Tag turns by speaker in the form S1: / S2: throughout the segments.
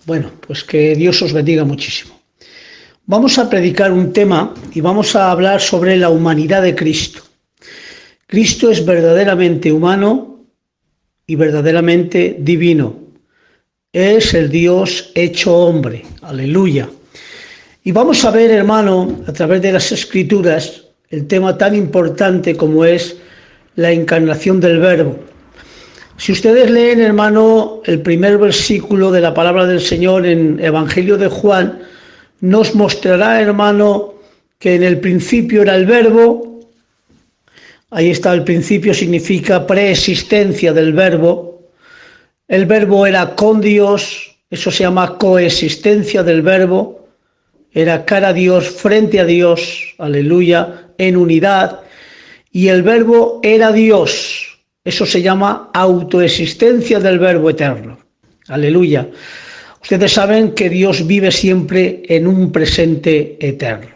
S1: Bueno, pues que Dios os bendiga muchísimo. Vamos a predicar un tema y vamos a hablar sobre la humanidad de Cristo. Cristo es verdaderamente humano y verdaderamente divino. Es el Dios hecho hombre. Aleluya. Y vamos a ver, hermano, a través de las Escrituras, el tema tan importante como es la encarnación del Verbo. Si ustedes leen, hermano, el primer versículo de la palabra del Señor en Evangelio de Juan, nos mostrará, hermano, que en el principio era el Verbo. Ahí está, el principio significa preexistencia del Verbo. El Verbo era con Dios, eso se llama coexistencia del Verbo. Era cara a Dios, frente a Dios, aleluya, en unidad. Y el Verbo era Dios. Eso se llama autoexistencia del Verbo eterno. Aleluya. Ustedes saben que Dios vive siempre en un presente eterno.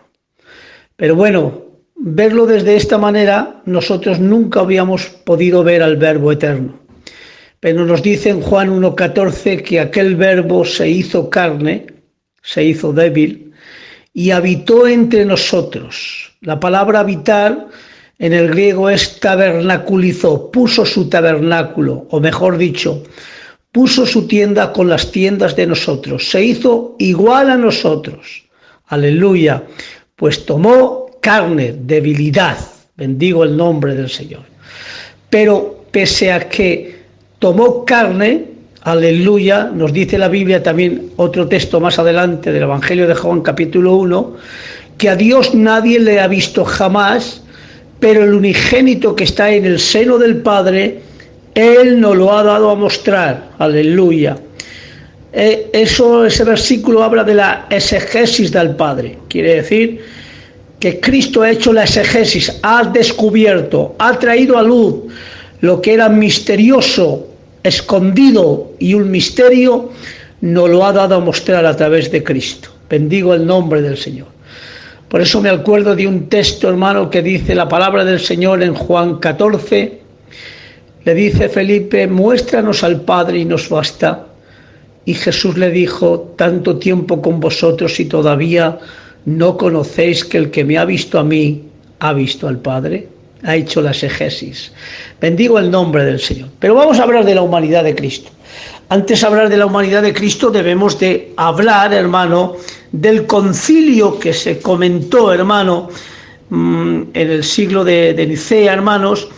S1: Pero bueno, verlo desde esta manera, nosotros nunca habíamos podido ver al Verbo eterno. Pero nos dice en Juan 1:14 que aquel Verbo se hizo carne, se hizo débil, y habitó entre nosotros. La palabra habitar en el griego es tabernaculizó, puso su tabernáculo, o mejor dicho, puso su tienda con las tiendas de nosotros, se hizo igual a nosotros. Aleluya, pues tomó carne, debilidad, bendigo el nombre del Señor. Pero pese a que tomó carne, aleluya, nos dice la Biblia también, otro texto más adelante del Evangelio de Juan capítulo 1, que a Dios nadie le ha visto jamás, pero el unigénito que está en el seno del Padre, Él nos lo ha dado a mostrar. Aleluya. Ese versículo habla de la exegesis del Padre. Quiere decir que Cristo ha hecho la exegesis, ha descubierto, ha traído a luz lo que era misterioso, escondido y un misterio, nos lo ha dado a mostrar a través de Cristo. Bendigo el nombre del Señor. Por eso me acuerdo de un texto, hermano, que dice la palabra del Señor en Juan 14. Le dice Felipe, muéstranos al Padre y nos basta. Y Jesús le dijo, tanto tiempo con vosotros y todavía no conocéis que el que me ha visto a mí, ha visto al Padre. Ha hecho la exegesis. Bendigo el nombre del Señor. Pero vamos a hablar de la humanidad de Cristo. Antes de hablar de la humanidad de Cristo debemos de hablar, hermano, del concilio que se comentó, hermano, en el siglo de Nicea, hermanos,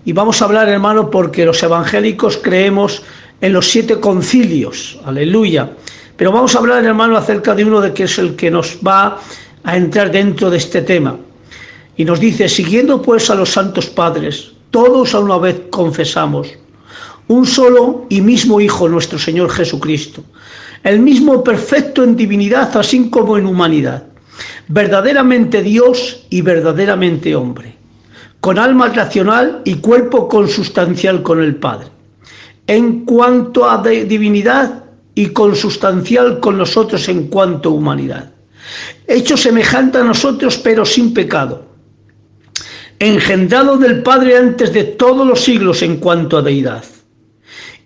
S1: y vamos a hablar, hermano, porque los evangélicos creemos en los 7 concilios, aleluya, pero vamos a hablar, hermano, acerca de uno de que es el que nos va a entrar dentro de este tema, y nos dice, siguiendo pues a los santos padres, todos a una vez confesamos, un solo y mismo Hijo, nuestro Señor Jesucristo, el mismo perfecto en divinidad, así como en humanidad, verdaderamente Dios y verdaderamente hombre, con alma racional y cuerpo consustancial con el Padre, en cuanto a divinidad y consustancial con nosotros en cuanto a humanidad, hecho semejante a nosotros pero sin pecado, engendrado del Padre antes de todos los siglos en cuanto a deidad,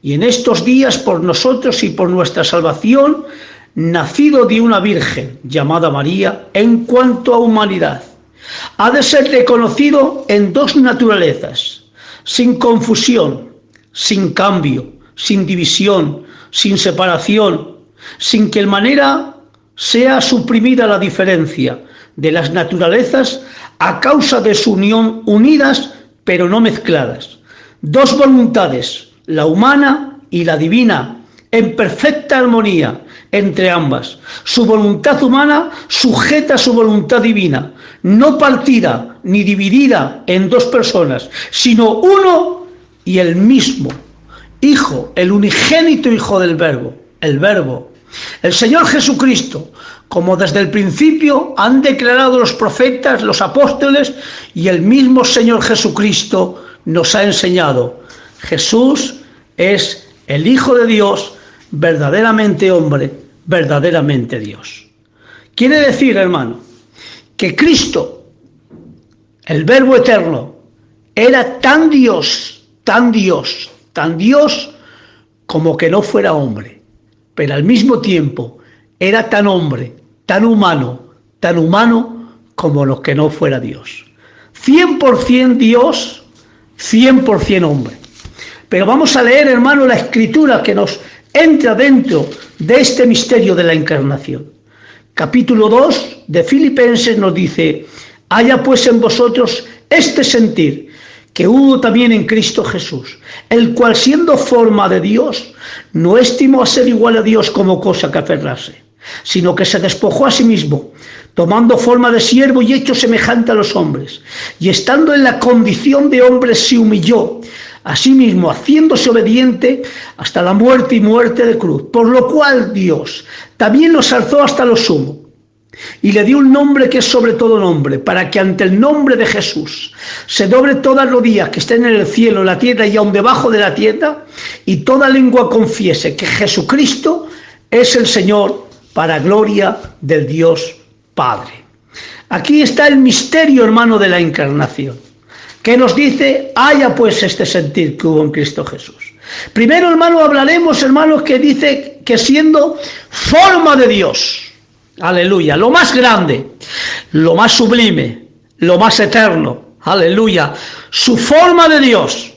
S1: y en estos días por nosotros y por nuestra salvación, nacido de una virgen llamada María, en cuanto a humanidad, ha de ser reconocido en 2 naturalezas, sin confusión, sin cambio, sin división, sin separación, sin que en manera sea suprimida la diferencia de las naturalezas a causa de su unión, unidas pero no mezcladas, 2 voluntades, la humana y la divina, en perfecta armonía entre ambas. Su voluntad humana sujeta a su voluntad divina, no partida ni dividida en 2 personas, sino uno y el mismo Hijo, el unigénito Hijo del Verbo, el Verbo, el Señor Jesucristo, como desde el principio han declarado los profetas, los apóstoles, y el mismo Señor Jesucristo nos ha enseñado. Jesús es el Hijo de Dios, verdaderamente hombre, verdaderamente Dios. Quiere decir, hermano, que Cristo, el Verbo eterno, era tan Dios, tan Dios, tan Dios, como que no fuera hombre. pero al mismo tiempo era tan hombre, tan humano como lo que no fuera Dios. 100% Dios, 100% hombre. Pero vamos a leer, hermano, la escritura que nos entra dentro de este misterio de la encarnación. Capítulo 2 de Filipenses nos dice: haya pues en vosotros este sentir que hubo también en Cristo Jesús, el cual siendo forma de Dios, no estimó a ser igual a Dios como cosa que aferrarse, sino que se despojó a sí mismo, tomando forma de siervo y hecho semejante a los hombres, y estando en la condición de hombre se humilló a sí mismo, haciéndose obediente hasta la muerte y muerte de cruz, por lo cual Dios también nos alzó hasta lo sumo, y le dio un nombre que es sobre todo nombre, para que ante el nombre de Jesús se doble toda rodilla que estén en el cielo, en la tierra y aun debajo de la tierra, y toda lengua confiese que Jesucristo es el Señor, para gloria del Dios Padre. Aquí está el misterio, hermano, de la encarnación, que nos dice: haya pues este sentir que hubo en Cristo Jesús. Primero, hermano, hablaremos, hermanos, que dice que siendo forma de Dios, aleluya, lo más grande, lo más sublime, lo más eterno, aleluya, su forma de Dios,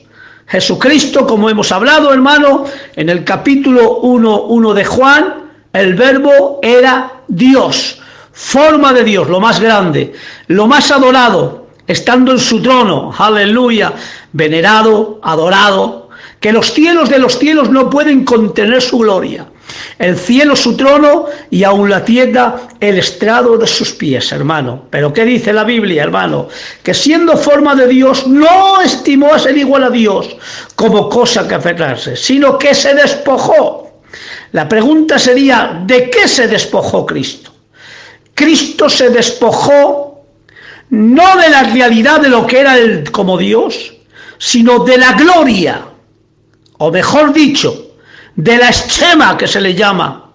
S1: Jesucristo, como hemos hablado, hermano, en el capítulo 1 de Juan, el verbo era Dios, forma de Dios, lo más grande, lo más adorado, estando en su trono, aleluya, venerado, adorado, que los cielos de los cielos no pueden contener su gloria. El cielo su trono y aun la tierra el estrado de sus pies, hermano. Pero ¿qué dice la Biblia, hermano? Que siendo forma de Dios no estimó a ser igual a Dios como cosa que aferrarse, sino que se despojó. La pregunta sería: ¿de qué se despojó Cristo? Cristo se despojó no de la realidad de lo que era Él como Dios, sino de la gloria, o mejor dicho, de la extrema que se le llama.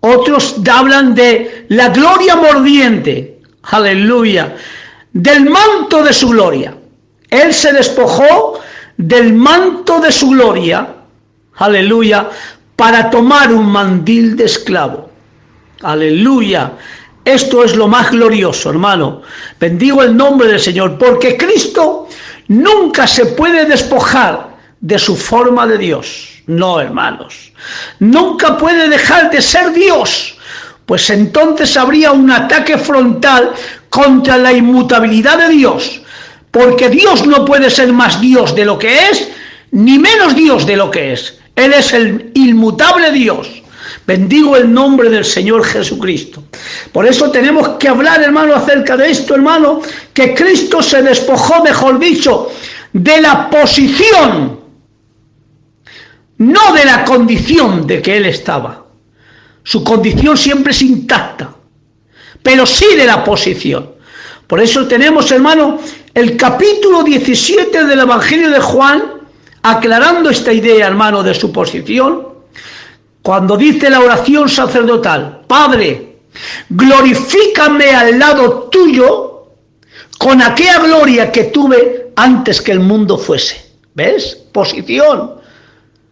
S1: Otros hablan de la gloria mordiente, aleluya, del manto de su gloria. Él se despojó del manto de su gloria, aleluya, para tomar un mandil de esclavo. Aleluya. Esto es lo más glorioso, hermano. Bendigo el nombre del Señor, porque Cristo nunca se puede despojar de su forma de Dios. No, hermanos. Nunca puede dejar de ser Dios, pues entonces habría un ataque frontal contra la inmutabilidad de Dios, porque Dios no puede ser más Dios de lo que es, ni menos Dios de lo que es. Él es el inmutable Dios. Bendigo el nombre del Señor Jesucristo. Por eso tenemos que hablar, hermano, acerca de esto, hermano, que Cristo se despojó, mejor dicho, de la posición, no de la condición de que Él estaba. Su condición siempre es intacta, pero sí de la posición. Por eso tenemos, hermano, el capítulo 17 del Evangelio de Juan, aclarando esta idea, hermano, de su posición, cuando dice la oración sacerdotal: Padre, glorifícame al lado tuyo con aquella gloria que tuve antes que el mundo fuese. ¿Ves? Posición.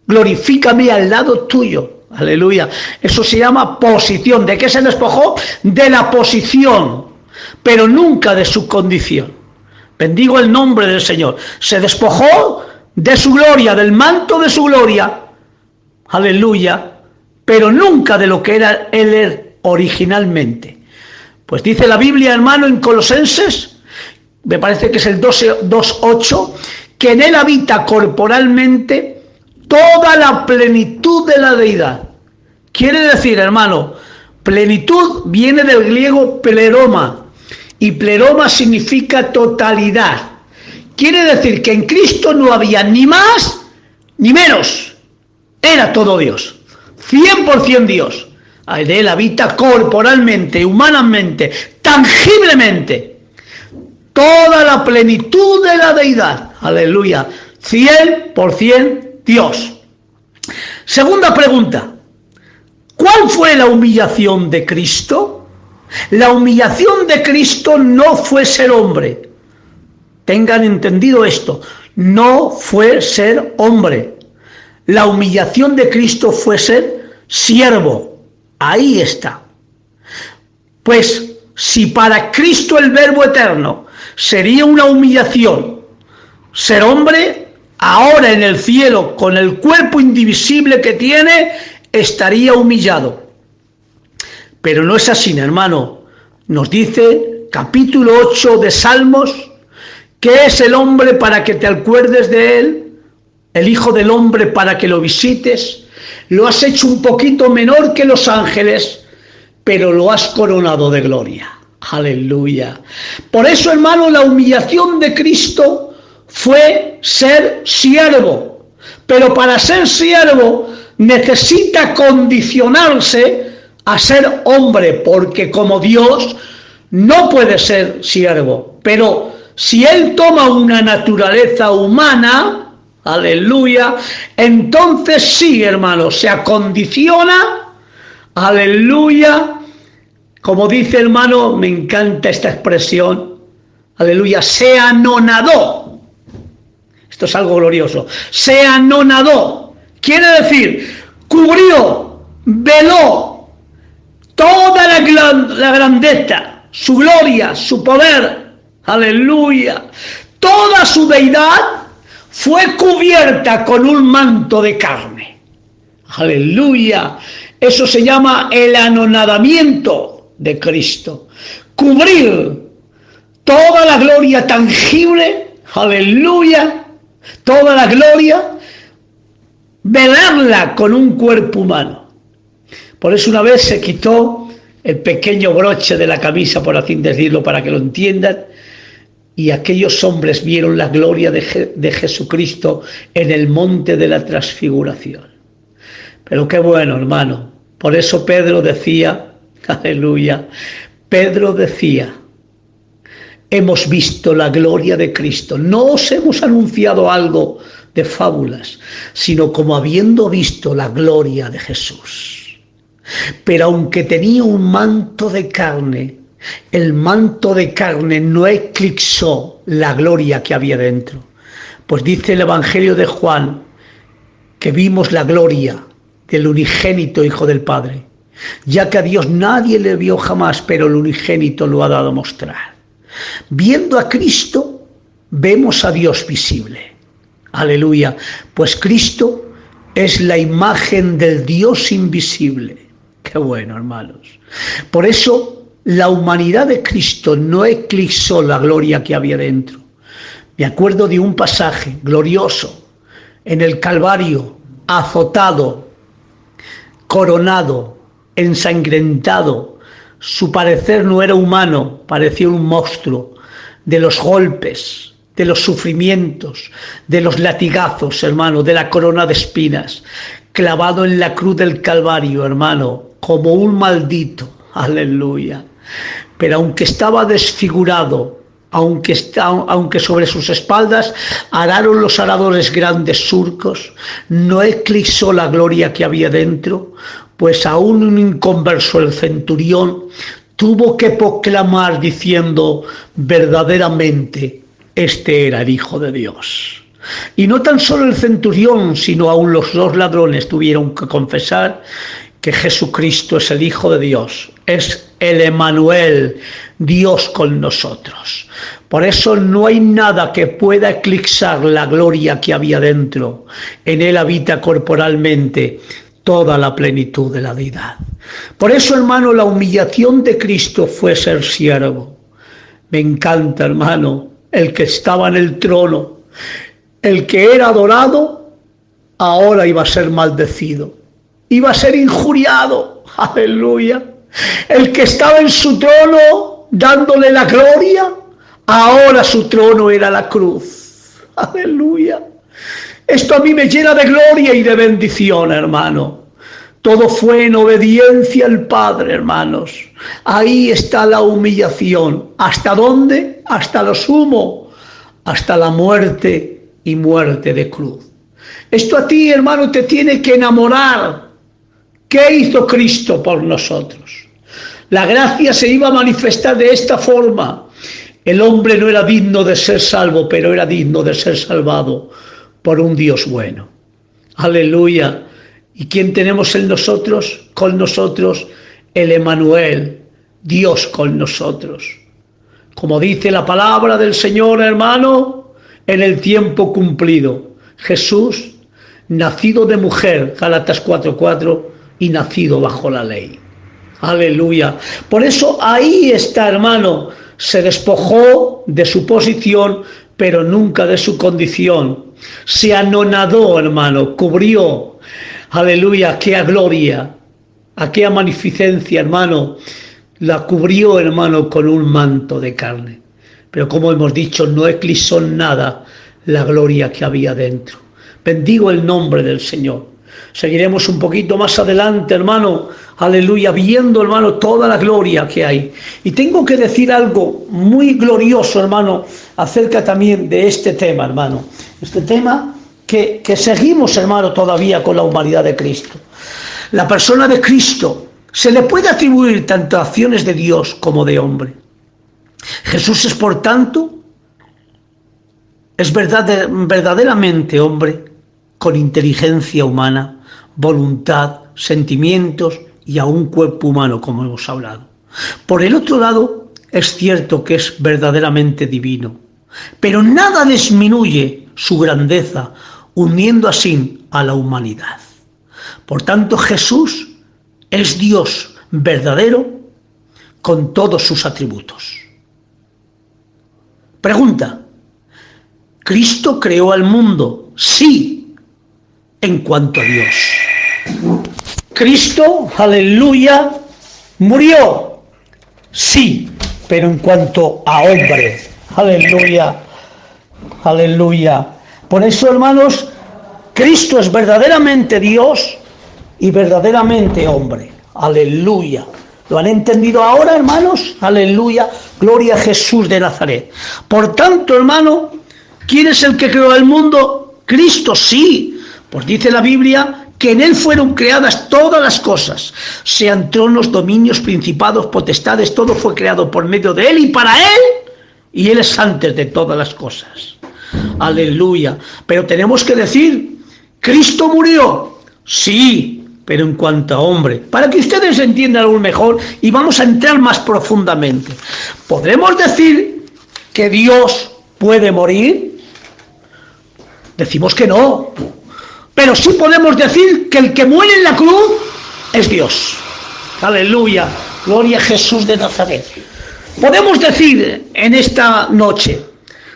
S1: Glorifícame al lado tuyo. Aleluya. Eso se llama posición. ¿De qué se despojó? De la posición, pero nunca de su condición. Bendigo el nombre del Señor. Se despojó de su gloria, del manto de su gloria. Aleluya. Pero nunca de lo que era Él originalmente. Pues dice la Biblia, hermano, en Colosenses, me parece que es el 2:8, que en Él habita corporalmente toda la plenitud de la deidad. Quiere decir, hermano, plenitud viene del griego pleroma, y pleroma significa totalidad. Quiere decir que en Cristo no había ni más ni menos, era todo Dios. 100% Dios. De Él habita corporalmente, humanamente, tangiblemente, toda la plenitud de la deidad. Aleluya. 100% Dios. Segunda pregunta: ¿cuál fue la humillación de Cristo? La humillación de Cristo no fue ser hombre. Tengan entendido esto. No fue ser hombre. La humillación de Cristo fue ser siervo. Ahí está. Pues si para Cristo el Verbo eterno sería una humillación ser hombre, ahora en el cielo, con el cuerpo indivisible que tiene, estaría humillado. Pero no es así, hermano. Nos dice capítulo 8 de Salmos, ¿qué es el hombre para que te acuerdes de él? El Hijo del Hombre para que lo visites. Lo has hecho un poquito menor que los ángeles, pero lo has coronado de gloria. Aleluya. Por eso, hermano, la humillación de Cristo fue ser siervo. Pero para ser siervo necesita condicionarse a ser hombre, porque como Dios no puede ser siervo. Pero si Él toma una naturaleza humana, aleluya, entonces sí, hermano, se acondiciona, aleluya, como dice, hermano, me encanta esta expresión, aleluya, se anonadó. Esto es algo glorioso. Se anonadó. Quiere decir, cubrió, veló toda la grandeza, su gloria, su poder, aleluya, toda su deidad fue cubierta con un manto de carne. Aleluya. Eso se llama el anonadamiento de Cristo. Cubrir toda la gloria tangible, aleluya, toda la gloria, velarla con un cuerpo humano. Por eso una vez se quitó el pequeño broche de la camisa, por así decirlo, para que lo entiendan, y aquellos hombres vieron la gloria de Jesucristo en el monte de la transfiguración. Pero qué bueno, hermano. Por eso Pedro decía, aleluya, Pedro decía, hemos visto la gloria de Cristo. No os hemos anunciado algo de fábulas, sino como habiendo visto la gloria de Jesús. Pero aunque tenía un manto de carne, el manto de carne no eclipsó la gloria que había dentro. Pues dice el Evangelio de Juan que vimos la gloria del unigénito Hijo del Padre, ya que a Dios nadie le vio jamás, pero el unigénito lo ha dado a mostrar. Viendo a Cristo, vemos a Dios visible. Aleluya. Pues Cristo es la imagen del Dios invisible. Qué bueno, hermanos. Por eso la humanidad de Cristo no eclipsó la gloria que había dentro. Me acuerdo de un pasaje glorioso en el Calvario, azotado, coronado, ensangrentado. Su parecer no era humano, parecía un monstruo. De los golpes, de los sufrimientos, de los latigazos, hermano, de la corona de espinas, clavado en la cruz del Calvario, hermano, como un maldito. Aleluya. Pero aunque estaba desfigurado, aunque sobre sus espaldas araron los aradores grandes surcos, no eclipsó la gloria que había dentro, pues aún un inconverso, el centurión, tuvo que proclamar diciendo, verdaderamente, este era el Hijo de Dios. Y no tan solo el centurión, sino aún los dos ladrones tuvieron que confesar que Jesucristo es el Hijo de Dios, es el Emmanuel, Dios con nosotros. Por eso no hay nada que pueda eclipsar la gloria que había dentro. En Él habita corporalmente toda la plenitud de la deidad. Por eso, hermano, la humillación de Cristo fue ser siervo. Me encanta, hermano, el que estaba en el trono, el que era adorado, ahora iba a ser maldecido. Iba a ser injuriado, aleluya. El que estaba en su trono dándole la gloria, ahora su trono era la cruz, aleluya. Esto a mí me llena de gloria y de bendición, hermano. Todo fue en obediencia al Padre, hermanos. Ahí está la humillación. ¿Hasta dónde? Hasta lo sumo, hasta la muerte y muerte de cruz. Esto a ti, hermano, te tiene que enamorar. ¿Qué hizo Cristo por nosotros? La gracia se iba a manifestar de esta forma. El hombre no era digno de ser salvo, pero era digno de ser salvado por un Dios bueno. Aleluya. ¿Y quién tenemos en nosotros? Con nosotros el Emmanuel, Dios con nosotros. Como dice la palabra del Señor, hermano, en el tiempo cumplido. Jesús, nacido de mujer, Gálatas 4:4, y nacido bajo la ley. Aleluya. Por eso ahí está, hermano, se despojó de su posición, pero nunca de su condición. Se anonadó, hermano, cubrió. Aleluya, aquella gloria, aquella magnificencia, hermano, la cubrió, hermano, con un manto de carne. Pero como hemos dicho, no eclipsó nada la gloria que había dentro. Bendigo el nombre del Señor. Seguiremos un poquito más adelante, hermano, aleluya, viendo, hermano, toda la gloria que hay. Y tengo que decir algo muy glorioso, hermano, acerca también de este tema, hermano. Este tema que seguimos, hermano, todavía con la humanidad de Cristo. La persona de Cristo se le puede atribuir tanto acciones de Dios como de hombre. Jesús es, por tanto, es verdaderamente hombre, con inteligencia humana, voluntad, sentimientos y aún cuerpo humano, como hemos hablado. Por el otro lado, es cierto que es verdaderamente divino, pero nada disminuye su grandeza, uniendo así a la humanidad. Por tanto, Jesús es Dios verdadero con todos sus atributos. Pregunta: ¿Cristo creó al mundo? Sí, en cuanto a Dios. Cristo, aleluya, murió. Sí, pero en cuanto a hombre. Aleluya, aleluya. Por eso, hermanos, Cristo es verdaderamente Dios y verdaderamente hombre. Aleluya. ¿Lo han entendido ahora, hermanos? Aleluya. Gloria a Jesús de Nazaret. Por tanto, hermano, ¿quién es el que creó el mundo? Cristo, sí. Pues dice la Biblia que en él fueron creadas todas las cosas, sean tronos, dominios, principados, potestades, todo fue creado por medio de él y para él, y él es antes de todas las cosas. Aleluya. Pero tenemos que decir, ¿Cristo murió? Sí, pero en cuanto a hombre, para que ustedes entiendan aún mejor y vamos a entrar más profundamente. ¿Podremos decir que Dios puede morir? Decimos que no. Pero sí podemos decir que el que muere en la cruz es Dios. Aleluya, gloria a Jesús de Nazaret. Podemos decir en esta noche,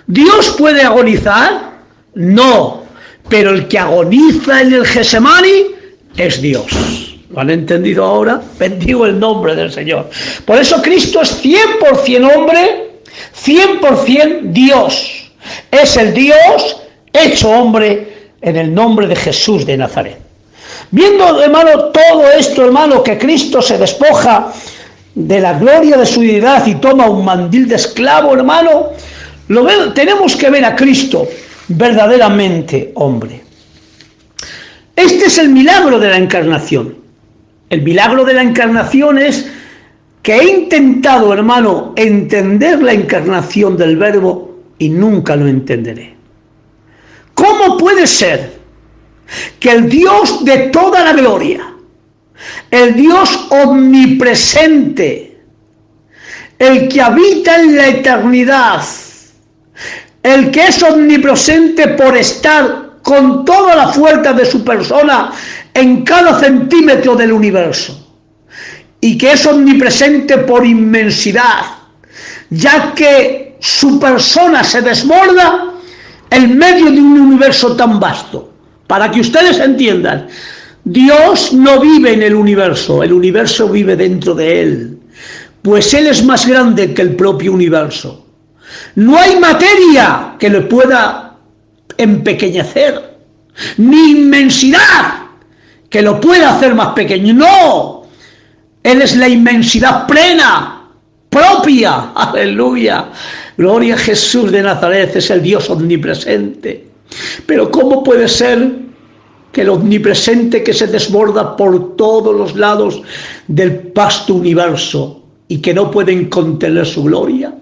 S1: ¿Dios puede agonizar? No, pero el que agoniza en el Getsemani es Dios. ¿Lo han entendido ahora? Bendigo el nombre del Señor. Por eso Cristo es 100% hombre, 100% Dios. Es el Dios hecho hombre, en el nombre de Jesús de Nazaret. Viendo, hermano, todo esto, hermano, que Cristo se despoja de la gloria de su deidad y toma un mandil de esclavo, hermano, tenemos que ver a Cristo verdaderamente hombre. Este es el milagro de la encarnación. El milagro de la encarnación es que he intentado, hermano, entender la encarnación del Verbo y nunca lo entenderé. ¿Cómo puede ser que el Dios de toda la gloria, el Dios omnipresente, el que habita en la eternidad, el que es omnipresente por estar con toda la fuerza de su persona en cada centímetro del universo, y que es omnipresente por inmensidad, ya que su persona se desborda en medio de un universo tan vasto? Para que ustedes entiendan, Dios no vive en el universo vive dentro de él, pues él es más grande que el propio universo. No hay materia que le pueda empequeñecer, ni inmensidad que lo pueda hacer más pequeño. No, él es la inmensidad plena, propia. Aleluya. Gloria a Jesús de Nazaret, es el Dios omnipresente. Pero ¿cómo puede ser que el omnipresente que se desborda por todos los lados del vasto universo y que no pueden contener su gloria,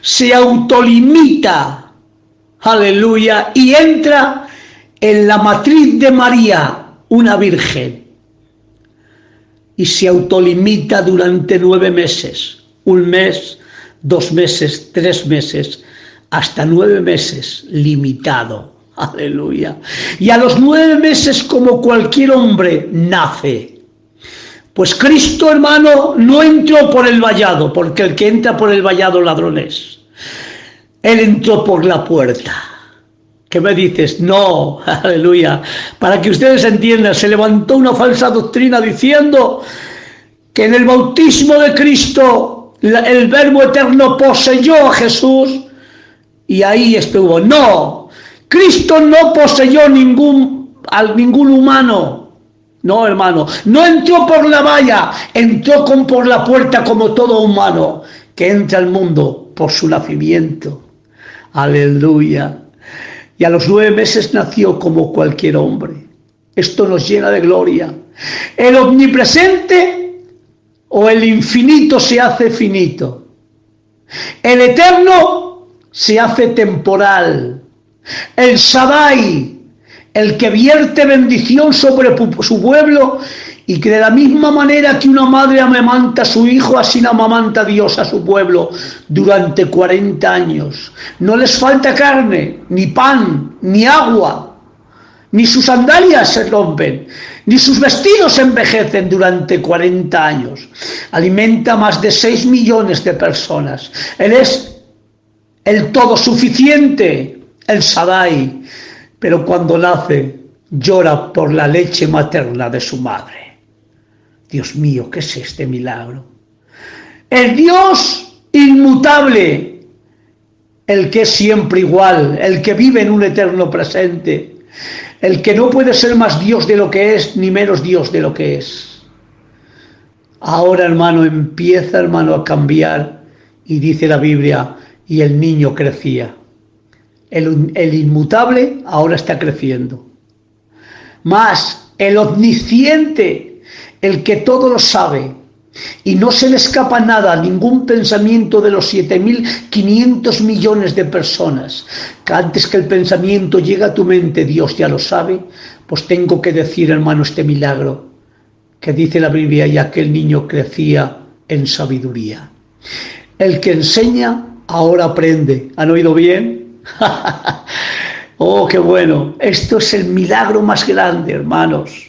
S1: se autolimita, aleluya, y entra en la matriz de María, una virgen, y se autolimita durante 9 meses, 1 mes, 2 meses, 3 meses, hasta 9 meses, limitado. Aleluya. Y a los 9 meses, como cualquier hombre, nace. Pues Cristo, hermano, no entró por el vallado, porque el que entra por el vallado ladrón es. Él entró por la puerta. ¿Qué me dices? No, aleluya. Para que ustedes entiendan, se levantó una falsa doctrina diciendo que en el bautismo de Cristo el Verbo Eterno poseyó a Jesús y ahí estuvo. No, Cristo no poseyó ningún humano. No, hermano, no entró por la valla, entró por la puerta como todo humano que entra al mundo por su nacimiento. Aleluya. Y a los 9 meses nació como cualquier hombre. Esto nos llena de gloria. El omnipresente o el infinito se hace finito. El eterno se hace temporal. El Shaddai, el que vierte bendición sobre su pueblo y que de la misma manera que una madre amamanta a su hijo, así amamanta Dios a su pueblo durante 40 años. No les falta carne, ni pan, ni agua, ni sus sandalias se rompen, ni sus vestidos se envejecen durante 40 años. Alimenta a más de 6 millones de personas. Él es el todo suficiente, el Shaddai, pero cuando nace llora por la leche materna de su madre. Dios mío, ¿qué es este milagro? El Dios inmutable, el que es siempre igual, el que vive en un eterno presente, el que no puede ser más Dios de lo que es, ni menos Dios de lo que es. Ahora, hermano, empieza, hermano, a cambiar, y dice la Biblia, y el niño crecía. El inmutable ahora está creciendo. Más, el omnisciente, el que todo lo sabe, y no se le escapa nada, ningún pensamiento de los 7.500 millones de personas, que antes que el pensamiento llegue a tu mente, Dios ya lo sabe. Pues tengo que decir, hermano, este milagro, que dice la Biblia, y aquel niño crecía en sabiduría. El que enseña, ahora aprende. ¿Han oído bien? Oh, qué bueno. Esto es el milagro más grande, hermanos.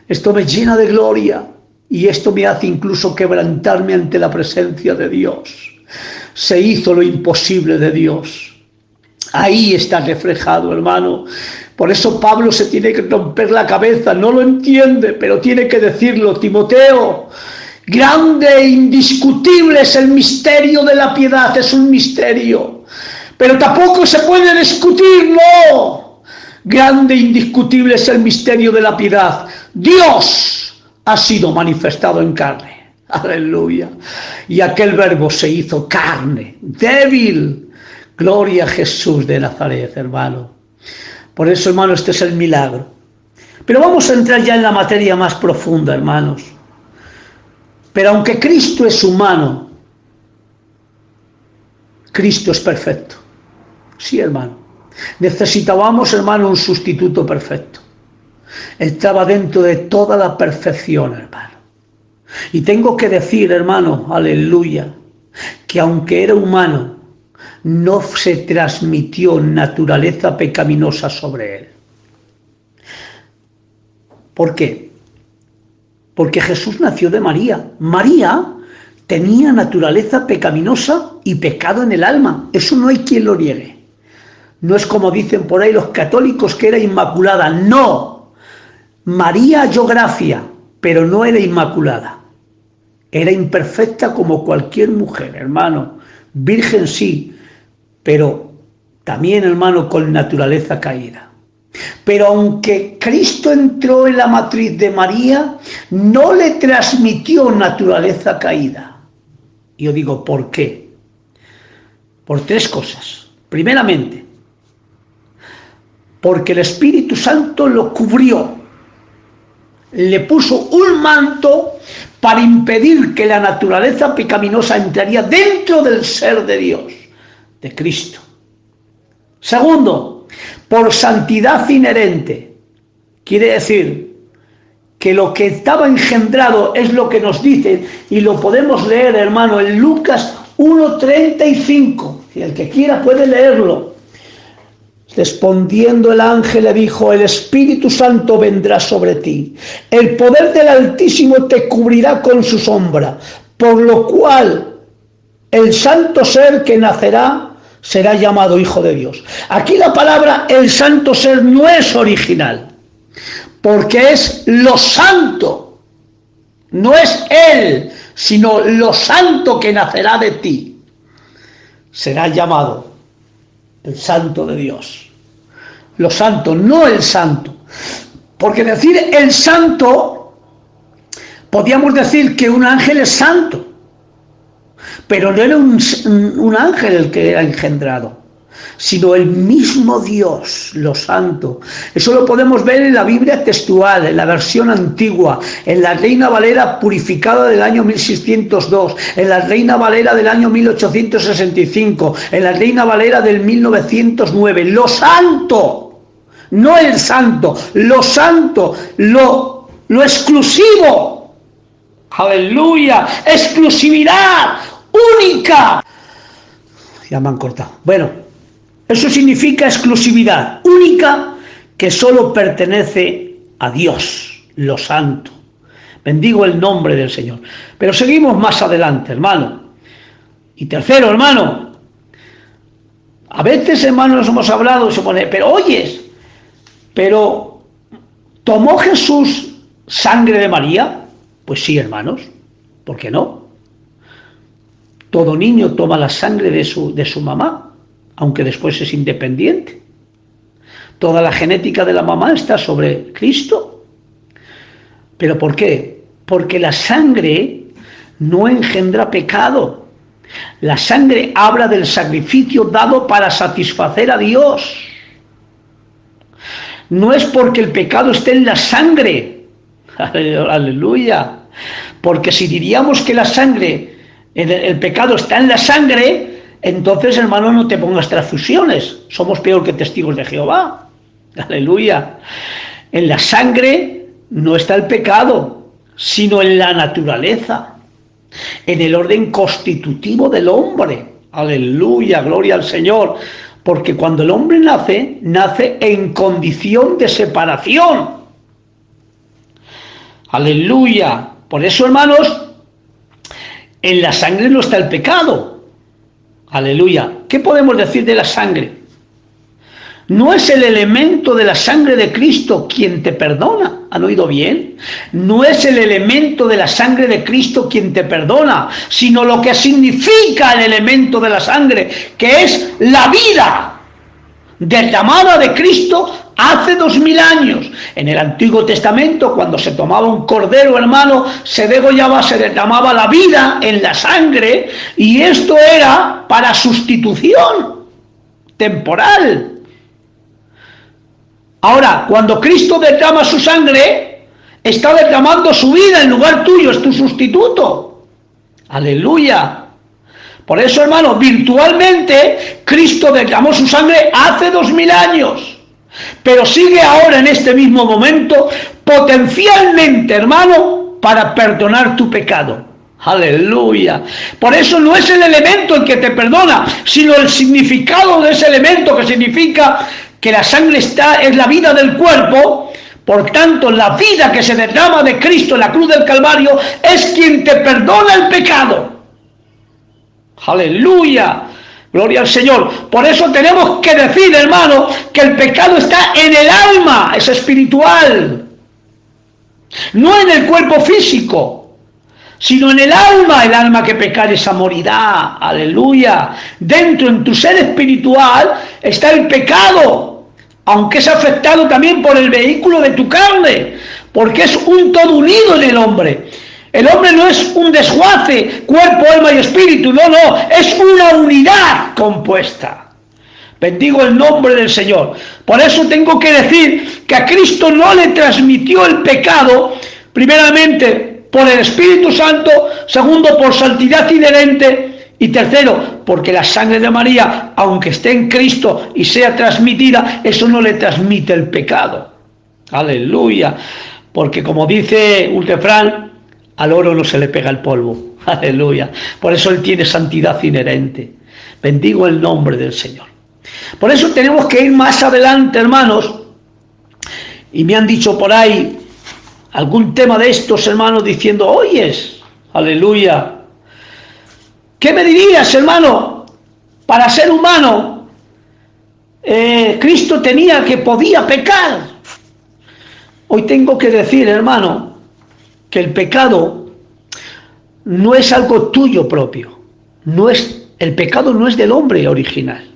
S1: Esto me llena de gloria y esto me hace incluso quebrantarme ante la presencia de Dios. Se hizo lo imposible de Dios. Ahí está reflejado, hermano. Por eso Pablo se tiene que romper la cabeza. No lo entiende, pero tiene que decirlo. Timoteo, grande e indiscutible es el misterio de la piedad. Es un misterio, pero tampoco se puede discutir, no. Grande e indiscutible es el misterio de la piedad. Dios ha sido manifestado en carne. Aleluya. Y aquel verbo se hizo carne, débil. Gloria a Jesús de Nazaret, hermano. Por eso, hermano, este es el milagro. Pero vamos a entrar ya en la materia más profunda, hermanos. Pero aunque Cristo es humano, Cristo es perfecto. Sí, hermano. Necesitábamos, hermano, un sustituto perfecto. Estaba dentro de toda la perfección, hermano. Y tengo que decir, hermano, aleluya, que aunque era humano, no se transmitió naturaleza pecaminosa sobre él. ¿Por qué? Porque Jesús nació de María. María tenía naturaleza pecaminosa y pecado en el alma. Eso no hay quien lo niegue. No es como dicen por ahí los católicos que era inmaculada. No. María halló gracia, pero no era inmaculada. Era imperfecta como cualquier mujer, hermano. Virgen sí, pero también, hermano, con naturaleza caída. Pero aunque Cristo entró en la matriz de María, no le transmitió naturaleza caída. Y yo digo, ¿por qué? Por 3 cosas. Primeramente, porque el Espíritu Santo lo cubrió, le puso un manto para impedir que la naturaleza pecaminosa entraría dentro del ser de Dios, de Cristo. Segundo, por santidad inherente, quiere decir que lo que estaba engendrado es lo que nos dice, y lo podemos leer, hermano, en Lucas 1:35, si el que quiera puede leerlo. Respondiendo el ángel le dijo: el Espíritu Santo vendrá sobre ti, el poder del Altísimo te cubrirá con su sombra, por lo cual el santo ser que nacerá será llamado Hijo de Dios. Aquí la palabra el santo ser no es original, porque es lo santo, no es él, sino lo santo que nacerá de ti. Será llamado el santo de Dios. Lo santo, no el santo. Porque decir el santo, podríamos decir que un ángel es santo, pero no era un ángel el que era engendrado, sino el mismo Dios, lo santo. Eso lo podemos ver en la Biblia textual, en la versión antigua, en la Reina Valera purificada del año 1602, en la Reina Valera del año 1865, en la Reina Valera del 1909. Lo santo, no el santo, lo santo, lo exclusivo. Aleluya, exclusividad única. Ya me han cortado. Bueno, eso significa exclusividad única que solo pertenece a Dios, lo santo. Bendigo el nombre del Señor. Pero seguimos más adelante, hermano. Y tercero, hermano, a veces, hermano, nos hemos hablado y se pone, pero oyes, pero ¿tomó Jesús sangre de María? Pues sí, hermanos, ¿por qué no? Todo niño toma la sangre de su mamá, aunque después es independiente. Toda la genética de la mamá está sobre Cristo. ¿Pero por qué? Porque la sangre no engendra pecado. La sangre habla del sacrificio dado para satisfacer a Dios. No es porque el pecado esté en la sangre. Aleluya. Porque si diríamos que la sangre, el pecado está en la sangre, entonces, hermano, no te pongas transfusiones. Somos peor que testigos de Jehová. Aleluya. En la sangre no está el pecado, sino en la naturaleza, en el orden constitutivo del hombre. Aleluya, gloria al Señor. Porque cuando el hombre nace en condición de separación. Aleluya. Por eso, hermanos, en la sangre no está el pecado. Aleluya. ¿Qué podemos decir de la sangre? No es el elemento de la sangre de Cristo quien te perdona. ¿Han oído bien? No es el elemento de la sangre de Cristo quien te perdona, sino lo que significa el elemento de la sangre, que es la vida derramada de Cristo hace 2000 años. En el Antiguo Testamento, cuando se tomaba un cordero, hermano, se degollaba, se derramaba la vida en la sangre, y esto era para sustitución temporal. Ahora, cuando Cristo derrama su sangre, está derramando su vida en lugar tuyo, es tu sustituto. Aleluya. Por eso, hermano, virtualmente Cristo derramó su sangre hace 2000 años, pero sigue ahora en este mismo momento potencialmente, hermano, para perdonar tu pecado. Aleluya. Por eso no es el elemento el que te perdona, sino el significado de ese elemento, que significa que la sangre es la vida del cuerpo. Por tanto, la vida que se derrama de Cristo en la cruz del Calvario es quien te perdona el pecado. Aleluya, gloria al Señor. Por eso tenemos que decir, hermano, que el pecado está en el alma, es espiritual, no en el cuerpo físico, sino en el alma que pecare esa morirá. Aleluya. Dentro, en tu ser espiritual, está el pecado, aunque es afectado también por el vehículo de tu carne, porque es un todo unido en el hombre. El hombre no es un desguace, cuerpo, alma y espíritu, no, es una unidad compuesta. Bendigo el nombre del Señor. Por eso tengo que decir que a Cristo no le transmitió el pecado, primeramente por el Espíritu Santo, segundo por santidad inherente, y tercero porque la sangre de María, aunque esté en Cristo y sea transmitida, eso no le transmite el pecado. Aleluya. porque como dice un refrán, al oro no se le pega el polvo. Aleluya. Por eso Él tiene santidad inherente. Bendigo el nombre del Señor. Por eso tenemos que ir más adelante, hermanos, y me han dicho por ahí algún tema de estos, hermanos, diciendo, oyes, aleluya, ¿qué me dirías, hermano? Para ser humano, Cristo podía pecar. Hoy tengo que decir, hermano, que el pecado no es algo tuyo propio, el pecado no es del hombre original,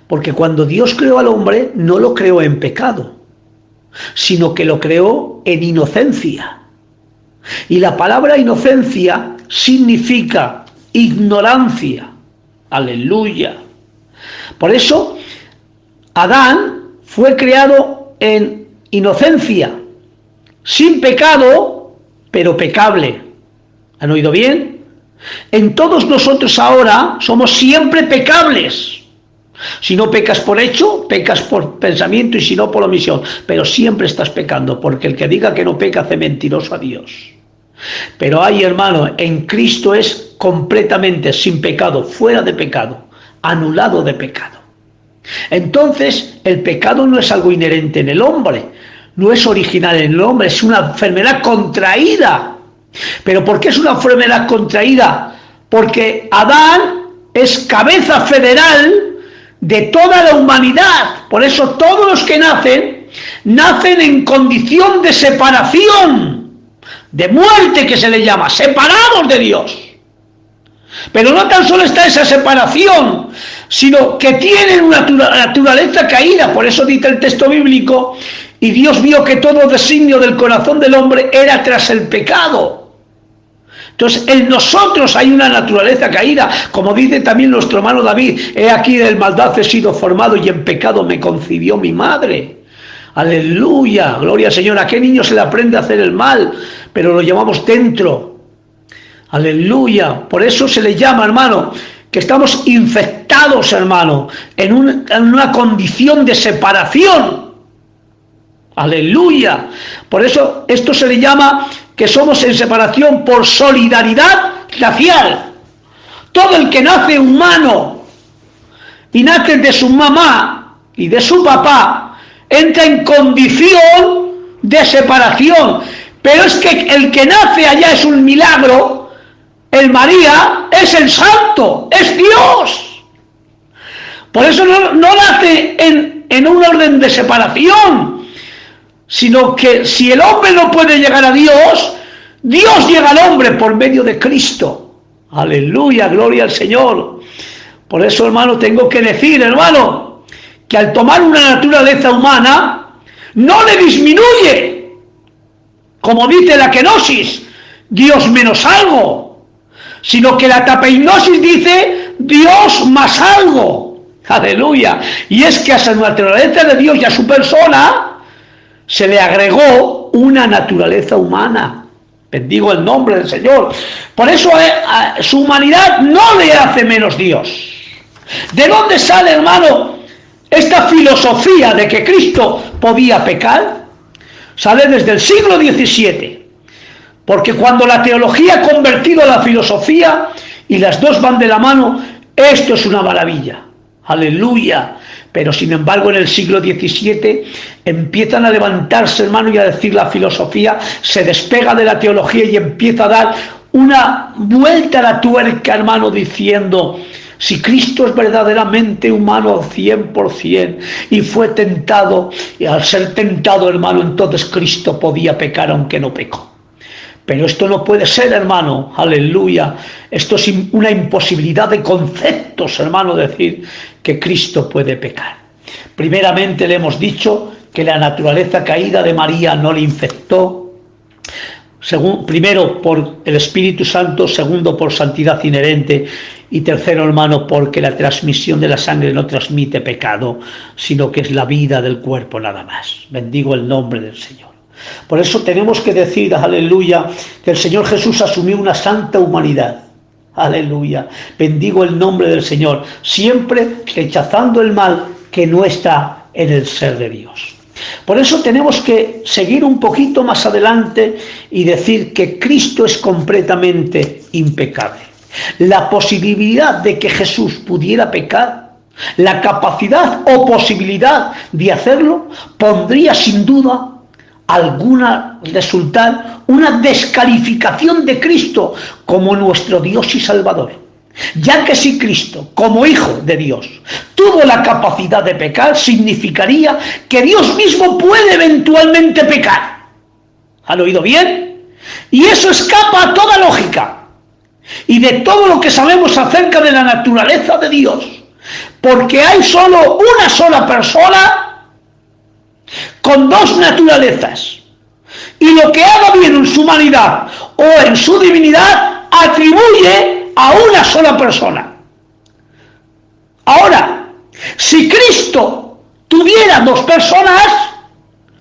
S1: porque cuando Dios creó al hombre, no lo creó en pecado, sino que lo creó en inocencia. Y la palabra inocencia significa ignorancia. Aleluya. Por eso, Adán fue creado en inocencia, sin pecado, pero pecable. ¿Han oído bien? En todos nosotros ahora somos siempre pecables. Si no pecas por hecho, pecas por pensamiento, y si no por omisión, pero siempre estás pecando, porque el que diga que no peca hace mentiroso a Dios. Pero hay, hermano, en Cristo es completamente sin pecado, fuera de pecado, anulado de pecado. Entonces, el pecado no es algo inherente en el hombre, no es original en el hombre, es una enfermedad contraída. ¿Pero por qué es una enfermedad contraída? Porque Adán es cabeza federal de toda la humanidad. Por eso todos los que nacen en condición de separación, de muerte, que se le llama, separados de Dios. Pero no tan solo está esa separación, sino que tienen una naturaleza caída. Por eso dice el texto bíblico, y Dios vio que todo designio del corazón del hombre era tras el pecado. Entonces, en nosotros hay una naturaleza caída, como dice también nuestro hermano David, he aquí del maldad he sido formado y en pecado me concibió mi madre. Aleluya, gloria al Señor. ¿A qué niño se le aprende a hacer el mal? Pero lo llevamos dentro. Aleluya. Por eso se le llama, hermano, que estamos infectados, hermano, en una condición de separación. Aleluya. Por eso esto se le llama que somos en separación por solidaridad racial. Todo el que nace humano y nace de su mamá y de su papá entra en condición de separación. Pero es que el que nace allá es un milagro. El María es el santo, es Dios. Por eso no nace en un orden de separación, sino que si el hombre no puede llegar a Dios, Dios llega al hombre por medio de Cristo. Aleluya, gloria al Señor. Por eso, hermano, tengo que decir, hermano, que al tomar una naturaleza humana, no le disminuye, como dice la kenosis, Dios menos algo, sino que la tapeinosis dice Dios más algo. Aleluya. Y es que a esa naturaleza de Dios y a su persona se le agregó una naturaleza humana. Bendigo el nombre del Señor. Por eso a su humanidad no le hace menos Dios. ¿De dónde sale, hermano, esta filosofía de que Cristo podía pecar? Sale desde el siglo XVII. Porque cuando la teología ha convertido a la filosofía y las dos van de la mano, esto es una maravilla. Aleluya. Pero sin embargo en el siglo XVII empiezan a levantarse, hermano, y a decir la filosofía, se despega de la teología y empieza a dar una vuelta a la tuerca, hermano, diciendo, si Cristo es verdaderamente humano 100% y fue tentado, y al ser tentado, hermano, entonces Cristo podía pecar aunque no pecó. Pero esto no puede ser, hermano, aleluya. Esto es una imposibilidad de conceptos, hermano, decir que Cristo puede pecar. Primeramente le hemos dicho que la naturaleza caída de María no le infectó. Primero por el Espíritu Santo, segundo por santidad inherente y tercero, hermano, porque la transmisión de la sangre no transmite pecado, sino que es la vida del cuerpo nada más. Bendigo el nombre del Señor. Por eso tenemos que decir, aleluya, que el Señor Jesús asumió una santa humanidad. Aleluya. Bendigo el nombre del Señor, siempre rechazando el mal que no está en el ser de Dios. Por eso tenemos que seguir un poquito más adelante y decir que Cristo es completamente impecable. La posibilidad de que Jesús pudiera pecar, la capacidad o posibilidad de hacerlo, pondría sin duda alguna resultar una descalificación de Cristo como nuestro Dios y Salvador. Ya que si Cristo, como Hijo de Dios, tuvo la capacidad de pecar, significaría que Dios mismo puede eventualmente pecar. ¿Han oído bien? Y eso escapa a toda lógica y de todo lo que sabemos acerca de la naturaleza de Dios, porque hay solo una sola persona con dos naturalezas, y lo que haga bien en su humanidad o en su divinidad atribuye a una sola persona. Ahora, si Cristo tuviera dos personas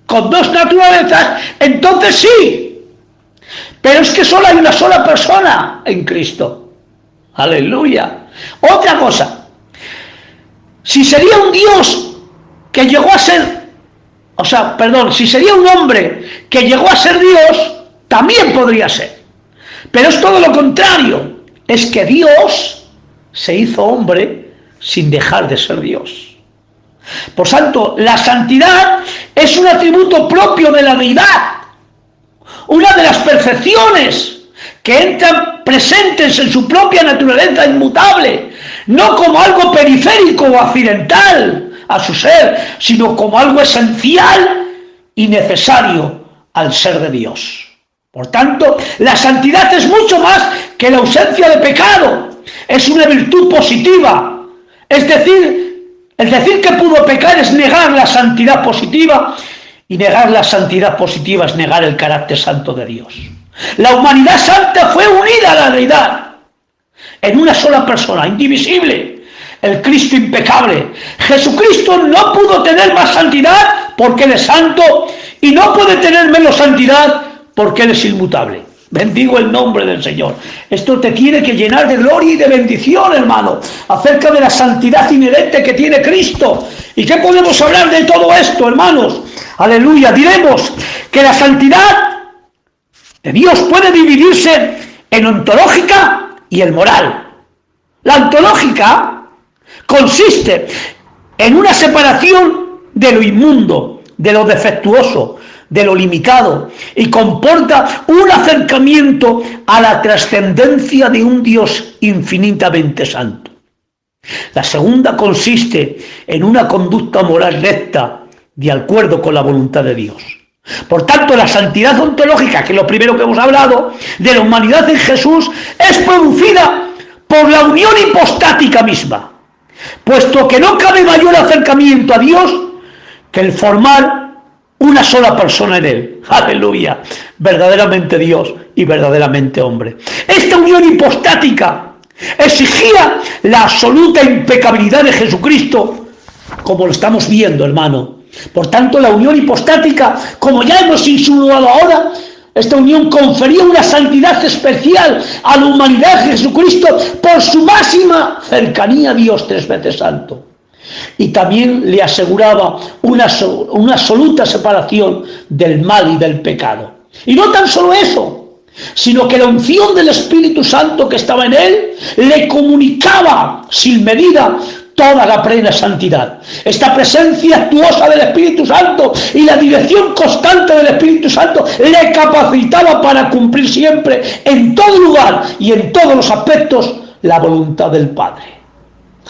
S1: con dos naturalezas, entonces sí, pero es que solo hay una sola persona en Cristo. Aleluya. Otra cosa, si sería un Dios que llegó a ser, si sería un hombre que llegó a ser Dios, también podría ser. Pero es todo lo contrario, es que Dios se hizo hombre sin dejar de ser Dios. Por tanto, la santidad es un atributo propio de la deidad, una de las perfecciones que entran presentes en su propia naturaleza inmutable, no como algo periférico o accidental a su ser, sino como algo esencial y necesario al ser de Dios. Por tanto, la santidad es mucho más que la ausencia de pecado, es una virtud positiva. Es decir, el decir que pudo pecar es negar la santidad positiva, y negar la santidad positiva es negar el carácter santo de Dios. La humanidad santa fue unida a la deidad en una sola persona, indivisible, el Cristo impecable. Jesucristo no pudo tener más santidad porque Él es santo, y no puede tener menos santidad porque Él es inmutable. Bendigo el nombre del Señor. Esto te tiene que llenar de gloria y de bendición, hermano, acerca de la santidad inherente que tiene Cristo. ¿Y qué podemos hablar de todo esto, hermanos? Aleluya. Diremos que la santidad de Dios puede dividirse en ontológica y en moral. La ontológica consiste en una separación de lo inmundo, de lo defectuoso, de lo limitado, y comporta un acercamiento a la trascendencia de un Dios infinitamente santo. La segunda consiste en una conducta moral recta, de acuerdo con la voluntad de Dios. Por tanto, la santidad ontológica, que es lo primero que hemos hablado, de la humanidad en Jesús, es producida por la unión hipostática misma, puesto que no cabe mayor acercamiento a Dios que el formar una sola persona en Él. Aleluya. Verdaderamente Dios y verdaderamente hombre. Esta unión hipostática exigía la absoluta impecabilidad de Jesucristo, como lo estamos viendo, hermano. Por tanto, la unión hipostática, como ya hemos insinuado ahora, esta unión confería una santidad especial a la humanidad de Jesucristo por su máxima cercanía a Dios tres veces santo. Y también le aseguraba una absoluta separación del mal y del pecado. Y no tan solo eso, sino que la unción del Espíritu Santo que estaba en él le comunicaba sin medida toda la plena santidad. Esta presencia actuosa del Espíritu Santo y la dirección constante del Espíritu Santo le capacitaba para cumplir siempre, en todo lugar y en todos los aspectos, la voluntad del Padre.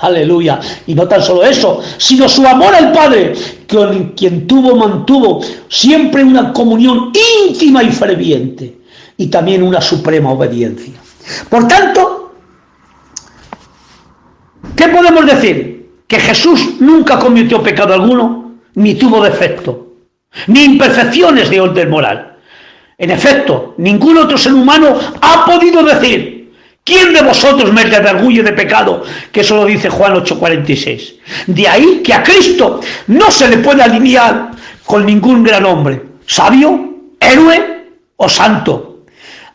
S1: Aleluya. Y no tan solo eso, sino su amor al Padre, con quien mantuvo siempre una comunión íntima y ferviente, y también una suprema obediencia. Por tanto, ¿qué podemos decir? Que Jesús nunca cometió pecado alguno, ni tuvo defecto, ni imperfecciones de orden moral. En efecto, ningún otro ser humano ha podido decir: ¿quién de vosotros me redarguye de pecado? Que eso lo dice Juan 8:46. De ahí que a Cristo no se le puede alinear con ningún gran hombre, sabio, héroe o santo.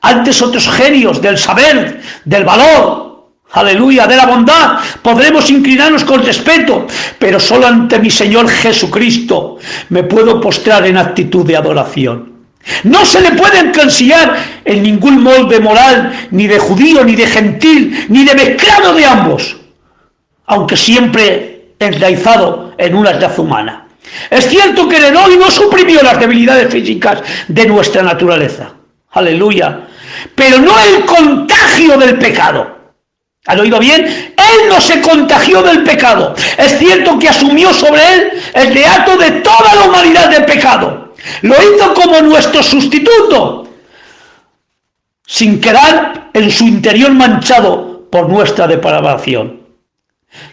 S1: Antes otros genios del saber, del valor, aleluya, de la bondad, podremos inclinarnos con respeto, pero solo ante mi Señor Jesucristo me puedo postrar en actitud de adoración. No se le puede encasillar en ningún molde moral, ni de judío, ni de gentil, ni de mezclado de ambos, aunque siempre enraizado en una raza humana. Es cierto que el Eloi no suprimió las debilidades físicas de nuestra naturaleza, aleluya, pero no el contagio del pecado. ¿Han oído bien? Él no se contagió del pecado. Es cierto que asumió sobre él el reato de toda la humanidad del pecado. Lo hizo como nuestro sustituto, sin quedar en su interior manchado por nuestra depravación.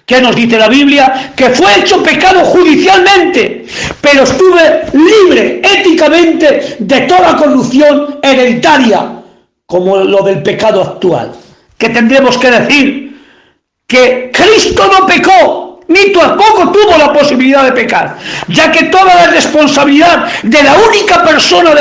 S1: ¿Qué nos dice la Biblia? Que fue hecho pecado judicialmente, pero estuve libre éticamente de toda corrupción hereditaria, como lo del pecado actual. Que tendremos que decir que Cristo no pecó, ni tampoco tuvo la posibilidad de pecar, ya que toda la responsabilidad de la única persona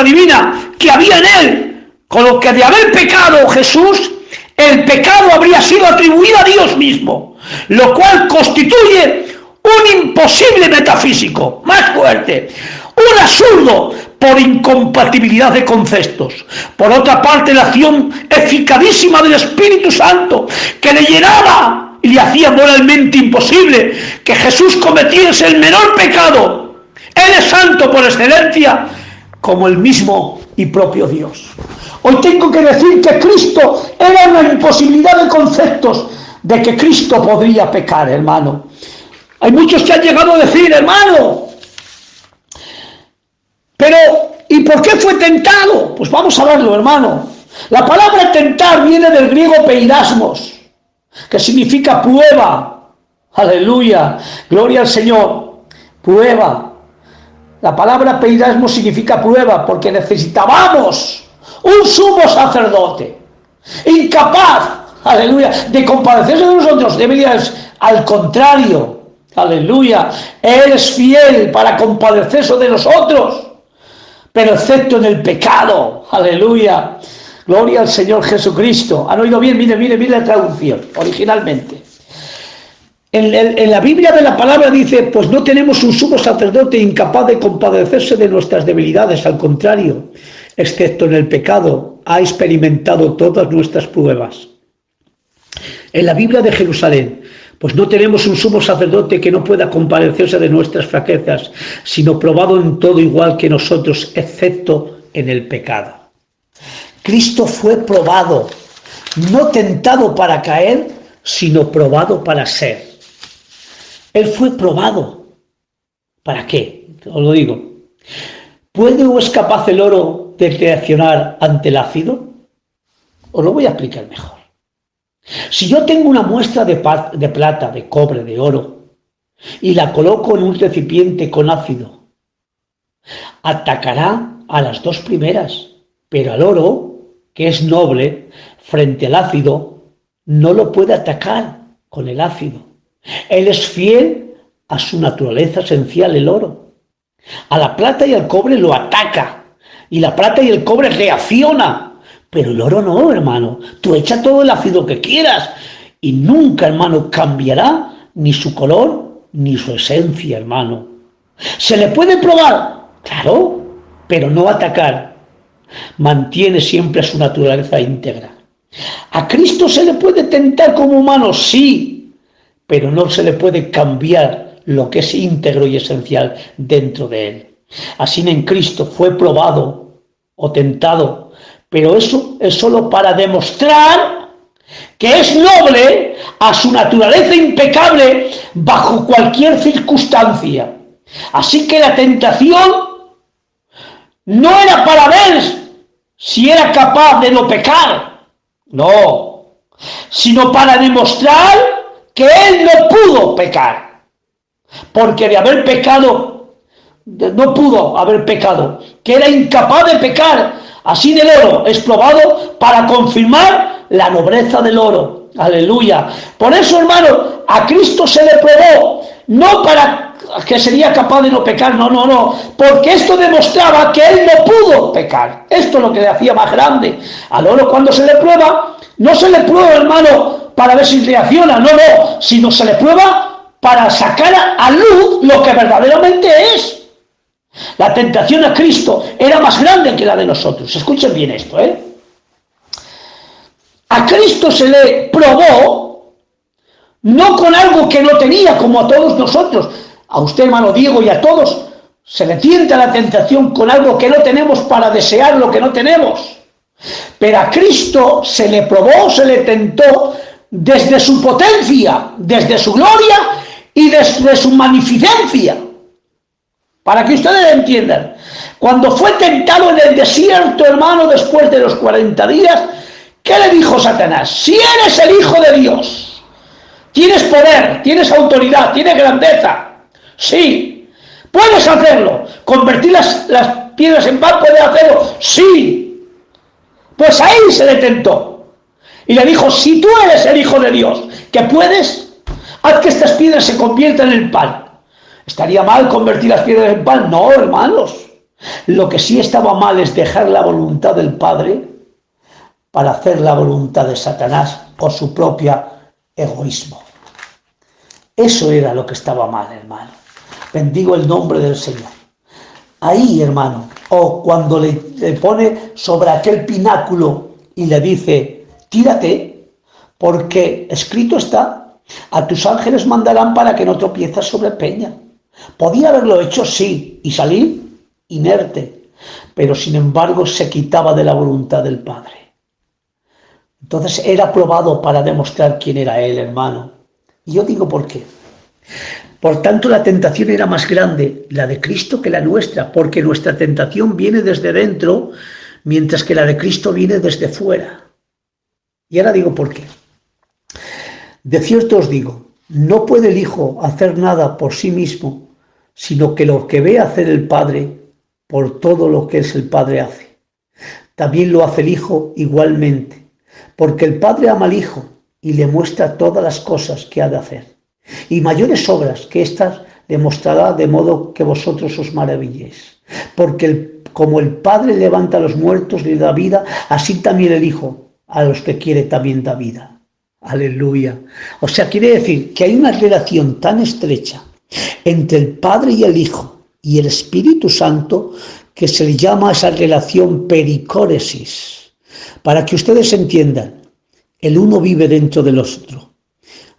S1: divina que había en él, con lo que de haber pecado Jesús, el pecado habría sido atribuido a Dios mismo, lo cual constituye un imposible metafísico, más fuerte, un absurdo por incompatibilidad de conceptos. Por otra parte, la acción eficazísima del Espíritu Santo, que le llenaba y le hacía moralmente imposible que Jesús cometiese el menor pecado. Él es santo por excelencia, como el mismo y propio Dios. Hoy tengo que decir que Cristo era una imposibilidad de conceptos de que Cristo podría pecar, hermano. Hay muchos que han llegado a decir, hermano, pero ¿y por qué fue tentado? Pues vamos a verlo, hermano. La palabra tentar viene del griego peirasmos, que significa prueba. Aleluya, gloria al Señor. Prueba. La palabra peirasmos significa prueba, porque necesitábamos un sumo sacerdote, incapaz, aleluya, de compadecerse de nosotros. Debería ser al contrario, aleluya. Él es fiel para compadecerse de nosotros, pero excepto en el pecado, aleluya, gloria al Señor Jesucristo. ¿Han oído bien? Mire la traducción, originalmente. En la Biblia de la palabra dice, pues no tenemos un sumo sacerdote incapaz de compadecerse de nuestras debilidades, al contrario, excepto en el pecado, ha experimentado todas nuestras pruebas. En la Biblia de Jerusalén, pues no tenemos un sumo sacerdote que no pueda compadecerse de nuestras flaquezas, sino probado en todo igual que nosotros, excepto en el pecado. Cristo fue probado, no tentado para caer, sino probado para ser. Él fue probado. ¿Para qué? Os lo digo. ¿Puede o es capaz el oro de reaccionar ante el ácido? Os lo voy a explicar mejor. Si yo tengo una muestra de plata, de cobre, de oro, y la coloco en un recipiente con ácido, atacará a las dos primeras, pero al oro, que es noble, frente al ácido, no lo puede atacar con el ácido. Él es fiel a su naturaleza esencial, el oro. A la plata y al cobre lo ataca, y la plata y el cobre reaccionan. Pero el oro no, hermano. Tú echa todo el ácido que quieras y nunca, hermano, cambiará ni su color ni su esencia, hermano. ¿Se le puede probar? Claro, pero no atacar. Mantiene siempre su naturaleza íntegra. ¿A Cristo se le puede tentar como humano? Sí, pero no se le puede cambiar lo que es íntegro y esencial dentro de él. Así en Cristo fue probado o tentado, pero eso es solo para demostrar que es noble a su naturaleza impecable bajo cualquier circunstancia. Así que la tentación no era para ver si era capaz de no pecar, no, sino para demostrar que él no pudo pecar, porque de haber pecado, no pudo haber pecado, que era incapaz de pecar. Así del oro es probado para confirmar la nobleza del oro. Aleluya. Por eso, hermano, a Cristo se le probó, no para que sería capaz de no pecar, no, porque esto demostraba que él no pudo pecar. Esto es lo que le hacía más grande. Al oro, cuando se le prueba, no se le prueba, hermano, para ver si reacciona, no, sino se le prueba para sacar a luz lo que verdaderamente es. La tentación a Cristo era más grande que la de nosotros. Escuchen bien esto, A Cristo se le probó no con algo que no tenía, como a todos nosotros. A usted, hermano Diego, y a todos se le tienta la tentación con algo que no tenemos para desear lo que no tenemos. Pero a Cristo se le probó, se le tentó desde su potencia, desde su gloria y desde su magnificencia. Para que ustedes entiendan, cuando fue tentado en el desierto, hermano, después de los 40 días, ¿qué le dijo Satanás? Si eres el Hijo de Dios, tienes poder, tienes autoridad, tienes grandeza, sí, puedes hacerlo. Convertir las piedras en pan, ¿puedes hacerlo? Sí. Pues ahí se le tentó. Y le dijo, si tú eres el Hijo de Dios, que puedes, haz que estas piedras se conviertan en pan. ¿Estaría mal convertir las piedras en pan? No, hermanos. Lo que sí estaba mal es dejar la voluntad del Padre para hacer la voluntad de Satanás o su propio egoísmo. Eso era lo que estaba mal, hermano. Bendigo el nombre del Señor. Ahí, hermano, o cuando le pone sobre aquel pináculo y le dice, tírate, porque escrito está, a tus ángeles mandarán para que no tropieces sobre peña. Podía haberlo hecho, sí, y salir inerte, pero sin embargo se quitaba de la voluntad del Padre. Entonces era probado para demostrar quién era él, hermano. Y yo digo por qué. Por tanto, la tentación era más grande, la de Cristo, que la nuestra, porque nuestra tentación viene desde dentro, mientras que la de Cristo viene desde fuera. Y ahora digo por qué. De cierto os digo, no puede el Hijo hacer nada por sí mismo, sino que lo que ve hacer el Padre, por todo lo que es el Padre hace. También lo hace el Hijo igualmente, porque el Padre ama al Hijo y le muestra todas las cosas que ha de hacer. Y mayores obras que éstas le mostrará, de modo que vosotros os maravilléis. Porque como el Padre levanta a los muertos y le da vida, así también el Hijo a los que quiere también da vida. Aleluya. O sea, quiere decir que hay una relación tan estrecha entre el Padre y el Hijo y el Espíritu Santo que se le llama esa relación pericóresis. Para que ustedes entiendan, el uno vive dentro del otro.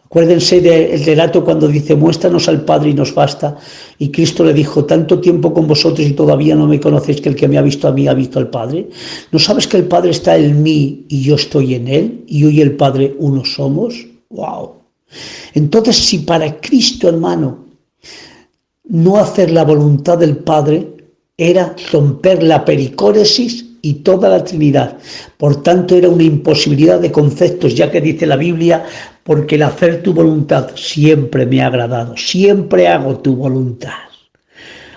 S1: Acuérdense del relato cuando dice, muéstranos al Padre y nos basta. Y Cristo le dijo, tanto tiempo con vosotros y todavía no me conocéis, que el que me ha visto a mí ha visto al Padre. ¿No sabes que el Padre está en mí y yo estoy en él? Y yo y el Padre uno somos. ¡Wow! Entonces, si para Cristo, hermano, no hacer la voluntad del Padre era romper la pericóresis y toda la Trinidad. Por tanto, era una imposibilidad de conceptos, ya que dice la Biblia, porque el hacer tu voluntad siempre me ha agradado, siempre hago tu voluntad.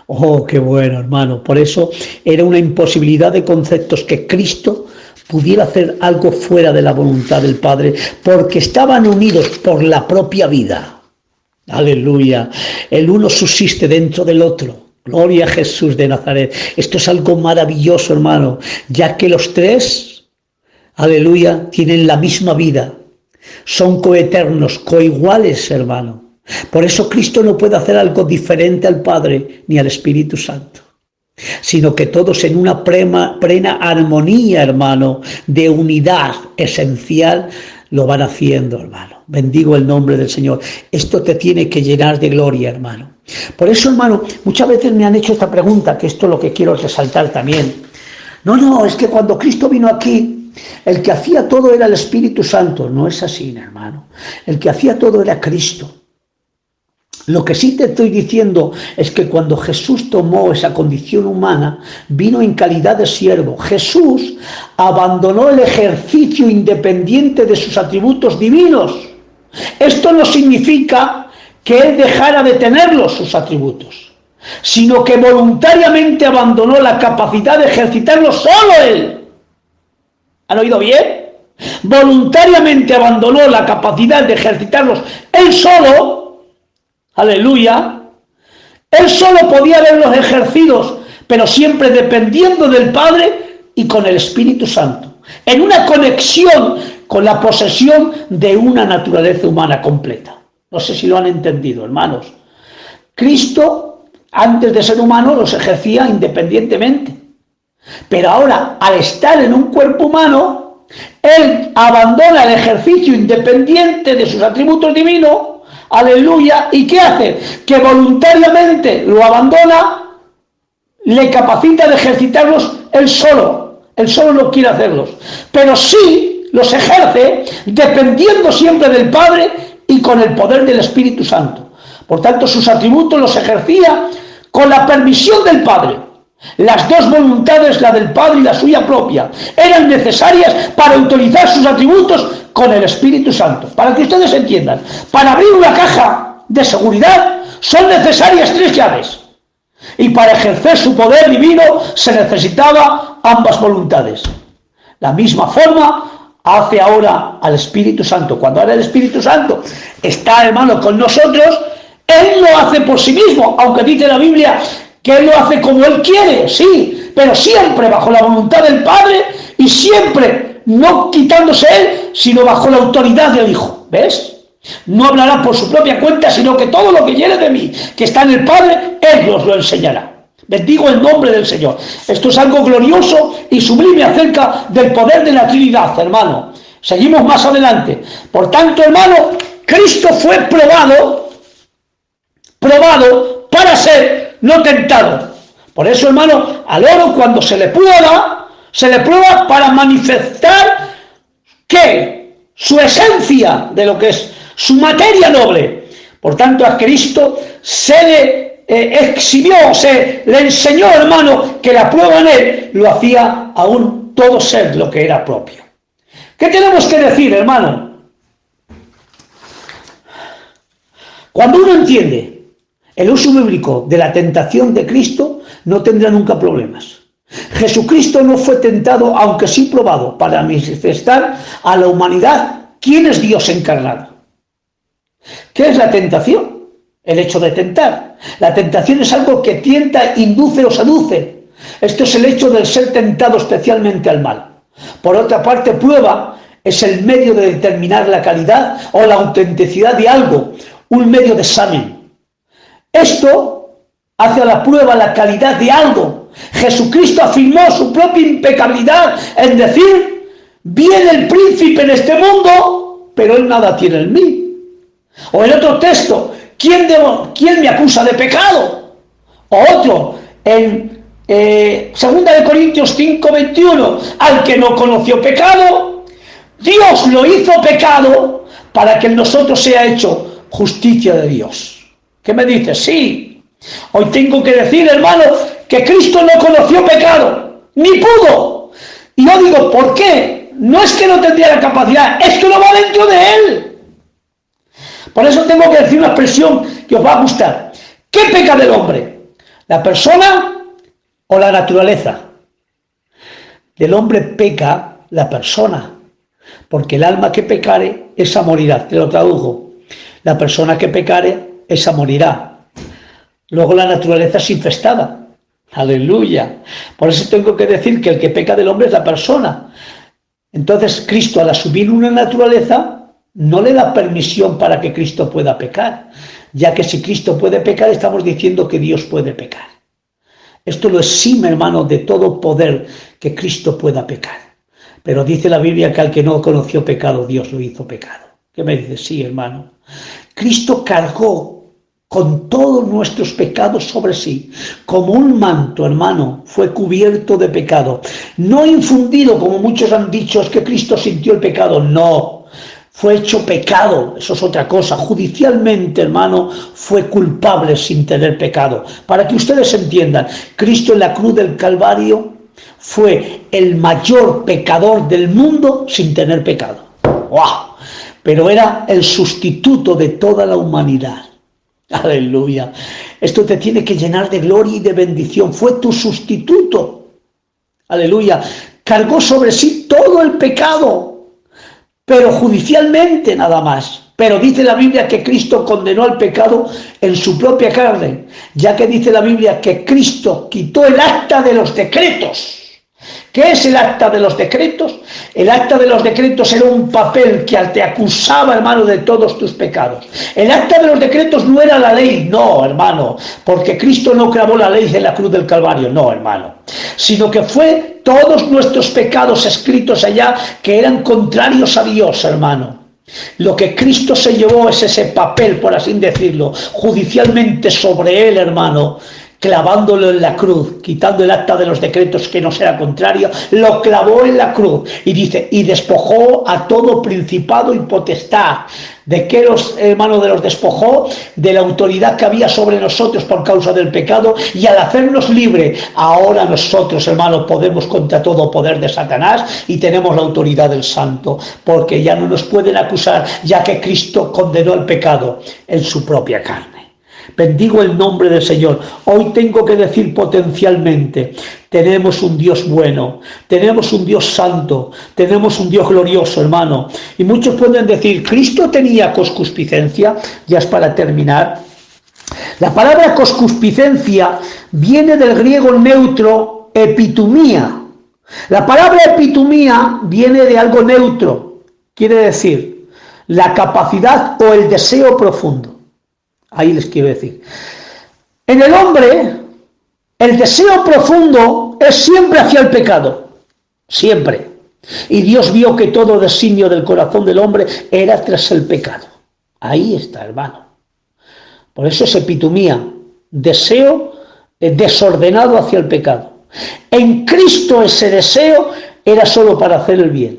S1: Oh, qué bueno, hermano. Por eso era una imposibilidad de conceptos que Cristo pudiera hacer algo fuera de la voluntad del Padre, porque estaban unidos por la propia vida. Aleluya. El uno subsiste dentro del otro. Gloria a Jesús de Nazaret. Esto es algo maravilloso, hermano, ya que los tres, aleluya, tienen la misma vida. Son coeternos, coiguales, hermano. Por eso Cristo no puede hacer algo diferente al Padre ni al Espíritu Santo, sino que todos en una plena armonía, hermano, de unidad esencial, lo van haciendo, hermano. Bendigo el nombre del Señor. Esto te tiene que llenar de gloria, hermano. Por eso, hermano, muchas veces me han hecho esta pregunta, que esto es lo que quiero resaltar también. No, es que cuando Cristo vino aquí, el que hacía todo era el Espíritu Santo. No es así, hermano. El que hacía todo era Cristo. Lo que sí te estoy diciendo es que cuando Jesús tomó esa condición humana, vino en calidad de siervo. Jesús abandonó el ejercicio independiente de sus atributos divinos. Esto no significa que él dejara de tenerlos, sus atributos, sino que voluntariamente abandonó la capacidad de ejercitarlos solo él. ¿Han oído bien? Voluntariamente abandonó la capacidad de ejercitarlos él solo. Aleluya. Él solo podía verlos ejercidos, pero siempre dependiendo del Padre y con el Espíritu Santo, en una conexión con la posesión de una naturaleza humana completa. No sé si lo han entendido, hermanos. Cristo, antes de ser humano, los ejercía independientemente. Pero ahora, al estar en un cuerpo humano, Él abandona el ejercicio independiente de sus atributos divinos. Aleluya. ¿Y qué hace? Que voluntariamente lo abandona, le capacita de ejercitarlos él solo. Él solo no quiere hacerlos. Pero sí los ejerce dependiendo siempre del Padre y con el poder del Espíritu Santo. Por tanto, sus atributos los ejercía con la permisión del Padre. Las dos voluntades, la del Padre y la suya propia, eran necesarias para utilizar sus atributos con el Espíritu Santo. Para que ustedes entiendan, para abrir una caja de seguridad son necesarias 3 llaves. Y para ejercer su poder divino se necesitaba ambas voluntades. La misma forma hace ahora al Espíritu Santo. Cuando ahora el Espíritu Santo está, hermano, con nosotros, Él lo hace por sí mismo, aunque dice la Biblia que Él lo hace como Él quiere, sí, pero siempre bajo la voluntad del Padre y siempre no quitándose Él, sino bajo la autoridad del Hijo. ¿Ves? No hablará por su propia cuenta, sino que todo lo que viene de mí, que está en el Padre, Él os lo enseñará. Bendigo el nombre del Señor. Esto es algo glorioso y sublime acerca del poder de la Trinidad, hermano. Seguimos más adelante. Por tanto, hermano, Cristo fue probado para ser no tentado. Por eso, hermano, al oro cuando se le prueba para manifestar que su esencia de lo que es su materia noble. Por tanto, a Cristo se le exhibió, se le enseñó, hermano, que la prueba en Él lo hacía aún todo ser lo que era propio. ¿Qué tenemos que decir, hermano? Cuando uno entiende el uso bíblico de la tentación de Cristo, no tendrá nunca problemas. Jesucristo no fue tentado, aunque sí probado, para manifestar a la humanidad quién es Dios encarnado. ¿Qué es la tentación? El hecho de tentar. La tentación es algo que tienta, induce o seduce. Esto es el hecho de ser tentado especialmente al mal. Por otra parte, prueba es el medio de determinar la calidad o la autenticidad de algo, un medio de examen. Esto hace a la prueba la calidad de algo. Jesucristo afirmó su propia impecabilidad en decir: viene el príncipe en este mundo, pero él nada tiene en mí. O en otro texto, ¿quién me acusa de pecado? O otro, en 2 Corintios 5:21, al que no conoció pecado, Dios lo hizo pecado para que en nosotros sea hecho justicia de Dios. ¿Qué me dices? Sí. Hoy tengo que decir, hermano, que Cristo no conoció pecado, ni pudo. Y yo digo, ¿por qué? No es que no tendría la capacidad, es que no va dentro de Él. Por eso tengo que decir una expresión que os va a gustar. ¿Qué peca del hombre? ¿La persona o la naturaleza? Del hombre peca la persona, porque el alma que pecare, esa morirá. Te lo tradujo. La persona que pecare, esa morirá. Luego la naturaleza es infestada. Aleluya. Por eso tengo que decir que el que peca del hombre es la persona. Entonces Cristo, al asumir una naturaleza, no le da permisión para que Cristo pueda pecar, ya que si Cristo puede pecar, estamos diciendo que Dios puede pecar. Esto lo exime, hermano, de todo poder que Cristo pueda pecar. Pero dice la Biblia que al que no conoció pecado, Dios lo hizo pecado. ¿Qué me dices? Sí, hermano. Cristo cargó con todos nuestros pecados sobre sí, como un manto, hermano, fue cubierto de pecado. No infundido, como muchos han dicho, es que Cristo sintió el pecado. No. Fue hecho pecado, eso es otra cosa. Judicialmente, hermano, fue culpable sin tener pecado. Para que ustedes entiendan, Cristo en la cruz del Calvario fue el mayor pecador del mundo sin tener pecado. ¡Wow! Pero era el sustituto de toda la humanidad. Aleluya. Esto te tiene que llenar de gloria y de bendición. Fue tu sustituto. Aleluya. Cargó sobre sí todo el pecado, pero judicialmente nada más. Pero dice la Biblia que Cristo condenó al pecado en su propia carne, ya que dice la Biblia que Cristo quitó el acta de los decretos. ¿Qué es el acta de los decretos? El acta de los decretos era un papel que te acusaba, hermano, de todos tus pecados. El acta de los decretos no era la ley, no, hermano, porque Cristo no clavó la ley en la cruz del Calvario, no, hermano, sino que fue todos nuestros pecados escritos allá que eran contrarios a Dios, hermano. Lo que Cristo se llevó es ese papel, por así decirlo, judicialmente sobre él, hermano, clavándolo en la cruz, quitando el acta de los decretos que nos era contrario, lo clavó en la cruz y dice, y despojó a todo principado y potestad. ¿De qué los hermanos los despojó? De la autoridad que había sobre nosotros por causa del pecado, y al hacernos libre, ahora nosotros, hermanos, podemos contra todo poder de Satanás y tenemos la autoridad del Santo, porque ya no nos pueden acusar, ya que Cristo condenó el pecado en su propia carne. Bendigo el nombre del Señor. Hoy tengo que decir potencialmente, tenemos un Dios bueno, tenemos un Dios santo, tenemos un Dios glorioso, hermano. Y muchos pueden decir, ¿Cristo tenía concupiscencia? Ya es para terminar. La palabra concupiscencia viene del griego neutro epitumía. La palabra epitumía viene de algo neutro, quiere decir la capacidad o el deseo profundo. Ahí les quiero decir. En el hombre, el deseo profundo es siempre hacia el pecado. Siempre. Y Dios vio que todo designio del corazón del hombre era tras el pecado. Ahí está, hermano. Por eso es epitumía. Deseo desordenado hacia el pecado. En Cristo ese deseo era solo para hacer el bien.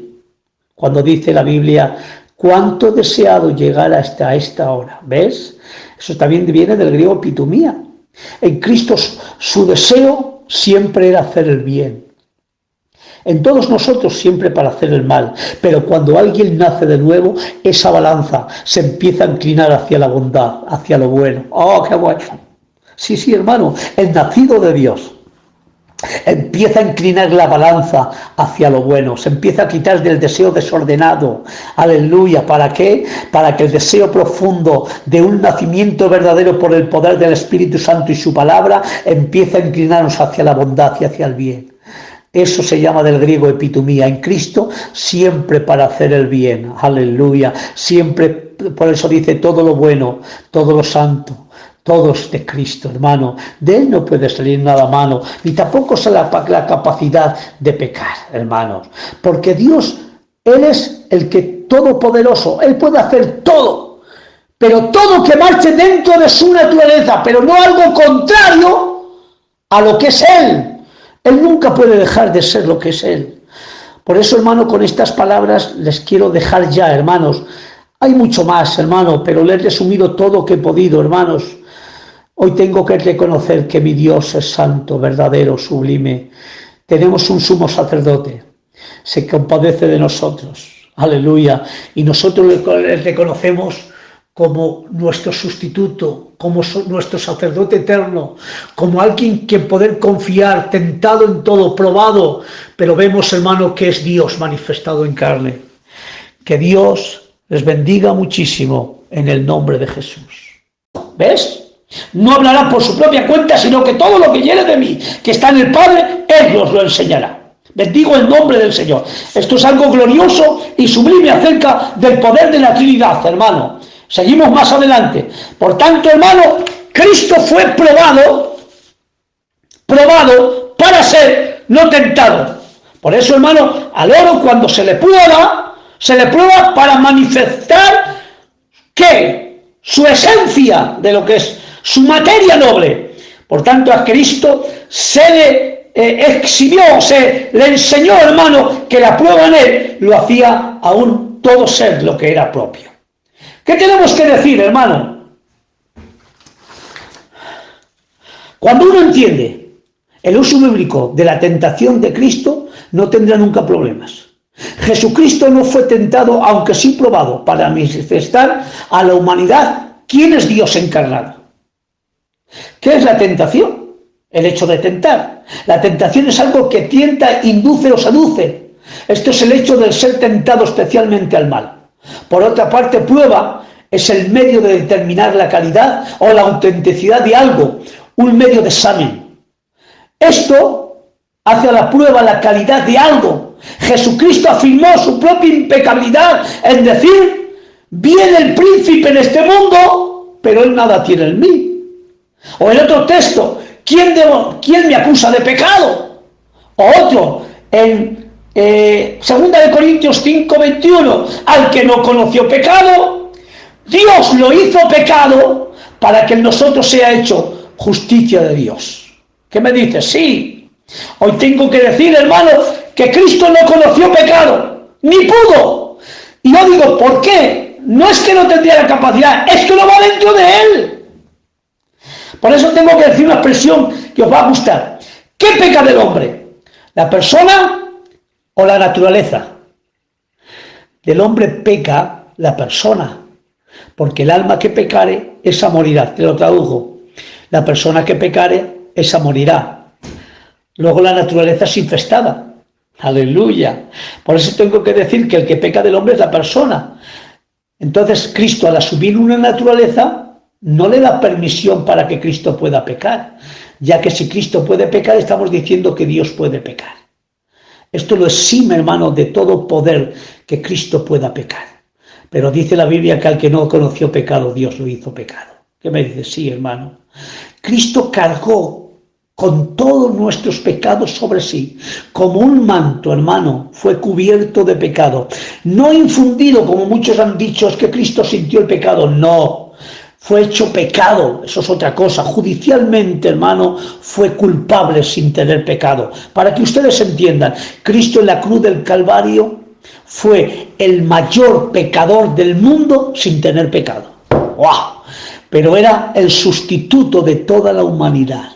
S1: Cuando dice la Biblia, cuánto he deseado llegar hasta esta hora. ¿Ves? Eso también viene del griego epitumía. En Cristo su deseo siempre era hacer el bien. En todos nosotros siempre para hacer el mal. Pero cuando alguien nace de nuevo, esa balanza se empieza a inclinar hacia la bondad, hacia lo bueno. ¡Oh, qué bueno! Sí, hermano, el nacido de Dios empieza a inclinar la balanza hacia lo bueno, se empieza a quitar del deseo desordenado. Aleluya. ¿Para qué? Para que el deseo profundo de un nacimiento verdadero por el poder del Espíritu Santo y su palabra empiece a inclinarnos hacia la bondad y hacia el bien. Eso se llama del griego epitumía. En Cristo siempre para hacer el bien. Aleluya. Siempre, por eso dice todo lo bueno, todo lo santo. Todos de Cristo, hermano. De Él no puede salir nada malo, ni tampoco es la capacidad de pecar, hermanos. Porque Dios, Él es el que todopoderoso, Él puede hacer todo, pero todo que marche dentro de su naturaleza, pero no algo contrario a lo que es Él. Él nunca puede dejar de ser lo que es Él. Por eso, hermano, con estas palabras les quiero dejar ya, hermanos. Hay mucho más, hermano, pero les he resumido todo lo que he podido, hermanos. Hoy tengo que reconocer que mi Dios es santo, verdadero, sublime. Tenemos un sumo sacerdote, se compadece de nosotros, aleluya, y nosotros le reconocemos como nuestro sustituto, como nuestro sacerdote eterno, como alguien que poder confiar, tentado en todo, probado, pero vemos, hermano, que es Dios manifestado en carne. Que Dios les bendiga muchísimo en el nombre de Jesús. ¿Ves? No hablará por su propia cuenta, sino que todo lo que llegue de mí, que está en el Padre, Él os lo enseñará. Bendigo el nombre del Señor. Esto es algo glorioso y sublime acerca del poder de la Trinidad, hermano. Seguimos más adelante. Por tanto, hermano, Cristo fue probado para ser no tentado. Por eso, hermano, al oro cuando se le prueba para manifestar que su esencia de lo que es su materia noble. Por tanto, a Cristo se le exhibió, se le enseñó, hermano, que la prueba en Él lo hacía aún todo ser lo que era propio. ¿Qué tenemos que decir, hermano? Cuando uno entiende el uso bíblico de la tentación de Cristo, no tendrá nunca problemas. Jesucristo no fue tentado, aunque sí probado, para manifestar a la humanidad quién es Dios encarnado. ¿Qué es la tentación? El hecho de tentar. La tentación es algo que tienta, induce o seduce. Esto es el hecho de ser tentado especialmente al mal. Por otra parte, prueba es el medio de determinar la calidad o la autenticidad de algo, un medio de examen. Esto hace a la prueba la calidad de algo. Jesucristo afirmó su propia impecabilidad en decir: viene el príncipe en este mundo, pero él nada tiene en mí. O en otro texto: ¿quién me acusa de pecado? O otro, en 2 Corintios 5:21, al que no conoció pecado, Dios lo hizo pecado para que en nosotros sea hecho justicia de Dios. ¿Qué me dices? Sí, hoy tengo que decir, hermano, que Cristo no conoció pecado, ni pudo. Y yo digo, ¿por qué? No es que no tendría la capacidad, es que no va dentro de él. Por eso tengo que decir una expresión que os va a gustar. ¿Qué peca del hombre? ¿La persona o la naturaleza? Del hombre peca la persona, porque el alma que pecare, esa morirá. Te lo tradujo. La persona que pecare, esa morirá. Luego la naturaleza es infestada. Aleluya. Por eso tengo que decir que el que peca del hombre es la persona. Entonces Cristo, al asumir una naturaleza, no le da permisión para que Cristo pueda pecar, ya que si Cristo puede pecar, estamos diciendo que Dios puede pecar. Esto lo exime, hermano, de todo poder que Cristo pueda pecar. Pero dice la Biblia que al que no conoció pecado, Dios lo hizo pecado. ¿Qué me dices? Sí, hermano. Cristo cargó con todos nuestros pecados sobre sí, como un manto, hermano, fue cubierto de pecado. No infundido, como muchos han dicho, es que Cristo sintió el pecado. No, fue hecho pecado, eso es otra cosa. Judicialmente, hermano, fue culpable sin tener pecado. Para que ustedes entiendan, Cristo en la cruz del Calvario fue el mayor pecador del mundo sin tener pecado. ¡Wow! Pero era el sustituto de toda la humanidad.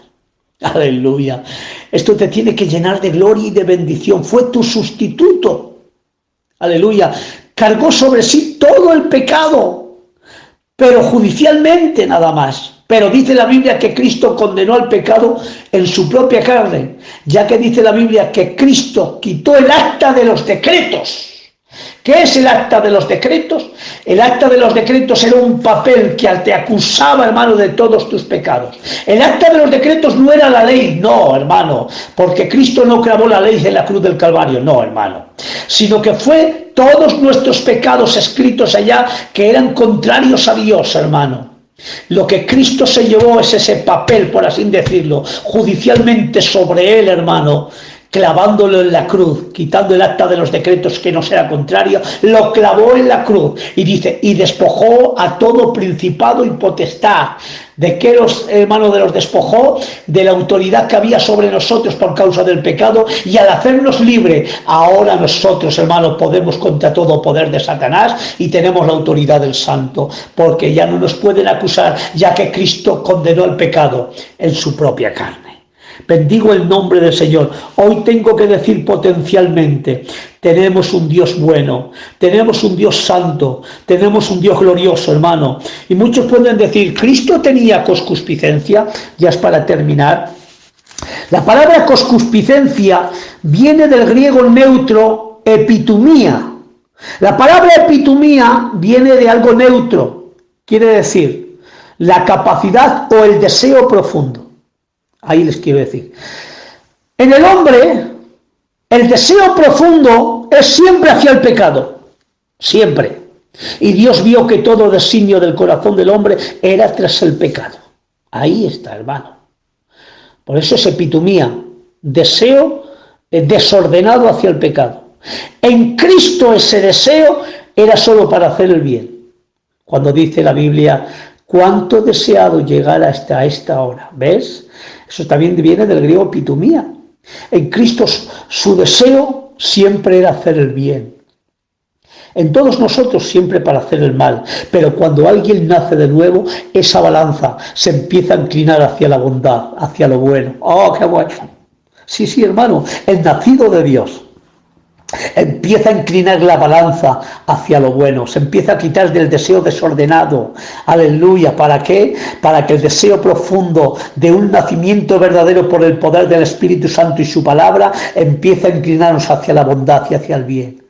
S1: Aleluya. Esto te tiene que llenar de gloria y de bendición. Fue tu sustituto. Aleluya. Cargó sobre sí todo el pecado, pero judicialmente nada más. Pero dice la Biblia que Cristo condenó al pecado en su propia carne, ya que dice la Biblia que Cristo quitó el acta de los decretos. ¿Qué es el acta de los decretos? El acta de los decretos era un papel que te acusaba, hermano, de todos tus pecados. El acta de los decretos no era la ley, no, hermano, porque Cristo no clavó la ley en la cruz del Calvario, no, hermano, sino que fue todos nuestros pecados escritos allá que eran contrarios a Dios, hermano. Lo que Cristo se llevó es ese papel, por así decirlo, judicialmente sobre él, hermano, clavándolo en la cruz, quitando el acta de los decretos que nos era contrario, lo clavó en la cruz y dice, y despojó a todo principado y potestad. ¿De qué los hermanos de los despojó? De la autoridad que había sobre nosotros por causa del pecado, y al hacernos libres, ahora nosotros, hermanos, podemos contra todo poder de Satanás y tenemos la autoridad del Santo, porque ya no nos pueden acusar, ya que Cristo condenó el pecado en su propia carne. Bendigo el nombre del Señor. Hoy tengo que decir potencialmente, tenemos un Dios bueno, tenemos un Dios santo, tenemos un Dios glorioso, hermano. Y muchos pueden decir, ¿Cristo tenía concupiscencia? Ya es para terminar. La palabra concupiscencia viene del griego neutro epitumía. La palabra epitumía viene de algo neutro, quiere decir la capacidad o el deseo profundo. Ahí les quiero decir. En el hombre, el deseo profundo es siempre hacia el pecado. Siempre. Y Dios vio que todo designio del corazón del hombre era tras el pecado. Ahí está, hermano. Por eso es epitumía. Deseo desordenado hacia el pecado. En Cristo ese deseo era solo para hacer el bien. Cuando dice la Biblia, cuánto deseado llegar hasta esta hora. ¿Ves? Eso también viene del griego epitumía. En Cristo su deseo siempre era hacer el bien. En todos nosotros siempre para hacer el mal. Pero cuando alguien nace de nuevo, esa balanza se empieza a inclinar hacia la bondad, hacia lo bueno. ¡Oh, qué bueno! Sí, hermano, el nacido de Dios empieza a inclinar la balanza hacia lo bueno, se empieza a quitar del deseo desordenado. Aleluya. ¿Para qué? Para que el deseo profundo de un nacimiento verdadero por el poder del Espíritu Santo y su palabra empiece a inclinarnos hacia la bondad y hacia el bien.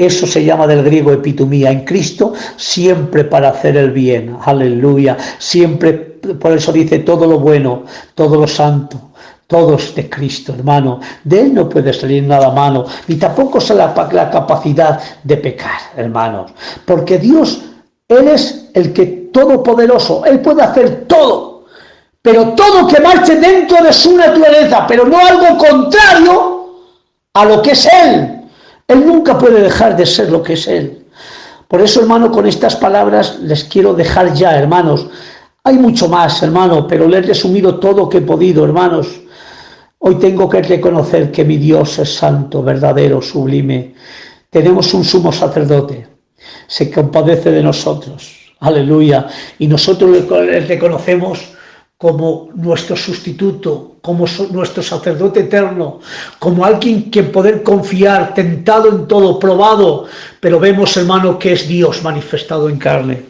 S1: Eso se llama del griego epitumía. En Cristo siempre para hacer el bien. Aleluya. Siempre, por eso dice todo lo bueno, todo lo santo. Todo es de Cristo, hermano. De Él no puede salir nada malo, ni tampoco es la capacidad de pecar, hermanos. Porque Dios, Él es el que todopoderoso, Él puede hacer todo, pero todo que marche dentro de su naturaleza, pero no algo contrario a lo que es Él. Él nunca puede dejar de ser lo que es Él. Por eso, hermano, con estas palabras les quiero dejar ya, hermanos. Hay mucho más, hermano, pero le he resumido todo lo que he podido, hermanos. Hoy tengo que reconocer que mi Dios es santo, verdadero, sublime. Tenemos un sumo sacerdote. Se compadece de nosotros. Aleluya. Y nosotros le reconocemos como nuestro sustituto, como nuestro sacerdote eterno, como alguien que poder confiar, tentado en todo, probado. Pero vemos, hermano, que es Dios manifestado en carne.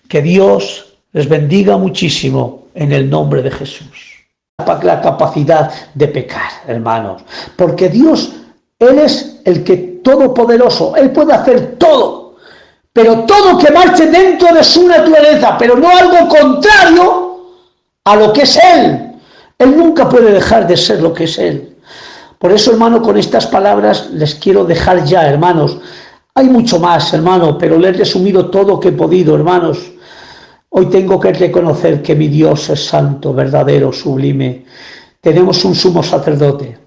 S1: Que Dios les bendiga muchísimo en el nombre de Jesús. La capacidad de pecar, hermanos, porque Dios, Él es el que todopoderoso, Él puede hacer todo, pero todo que marche dentro de su naturaleza, pero no algo contrario a lo que es Él. Él nunca puede dejar de ser lo que es Él. Por eso, hermano, con estas palabras les quiero dejar ya, hermanos. Hay mucho más, hermano, pero le he resumido todo lo que he podido, hermanos. Hoy tengo que reconocer que mi Dios es santo, verdadero, sublime. Tenemos un sumo sacerdote.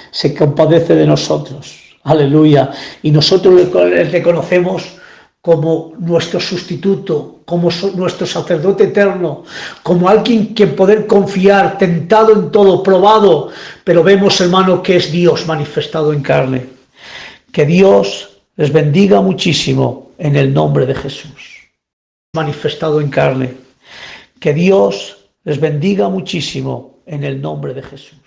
S1: Se compadece de nosotros. Aleluya. Y nosotros le reconocemos como nuestro sustituto, como nuestro sacerdote eterno, como alguien que poder confiar, tentado en todo, probado. Pero vemos, hermano, que es Dios manifestado en carne. Que Dios les bendiga muchísimo en el nombre de Jesús. Manifestado en carne. Que Dios les bendiga muchísimo en el nombre de Jesús.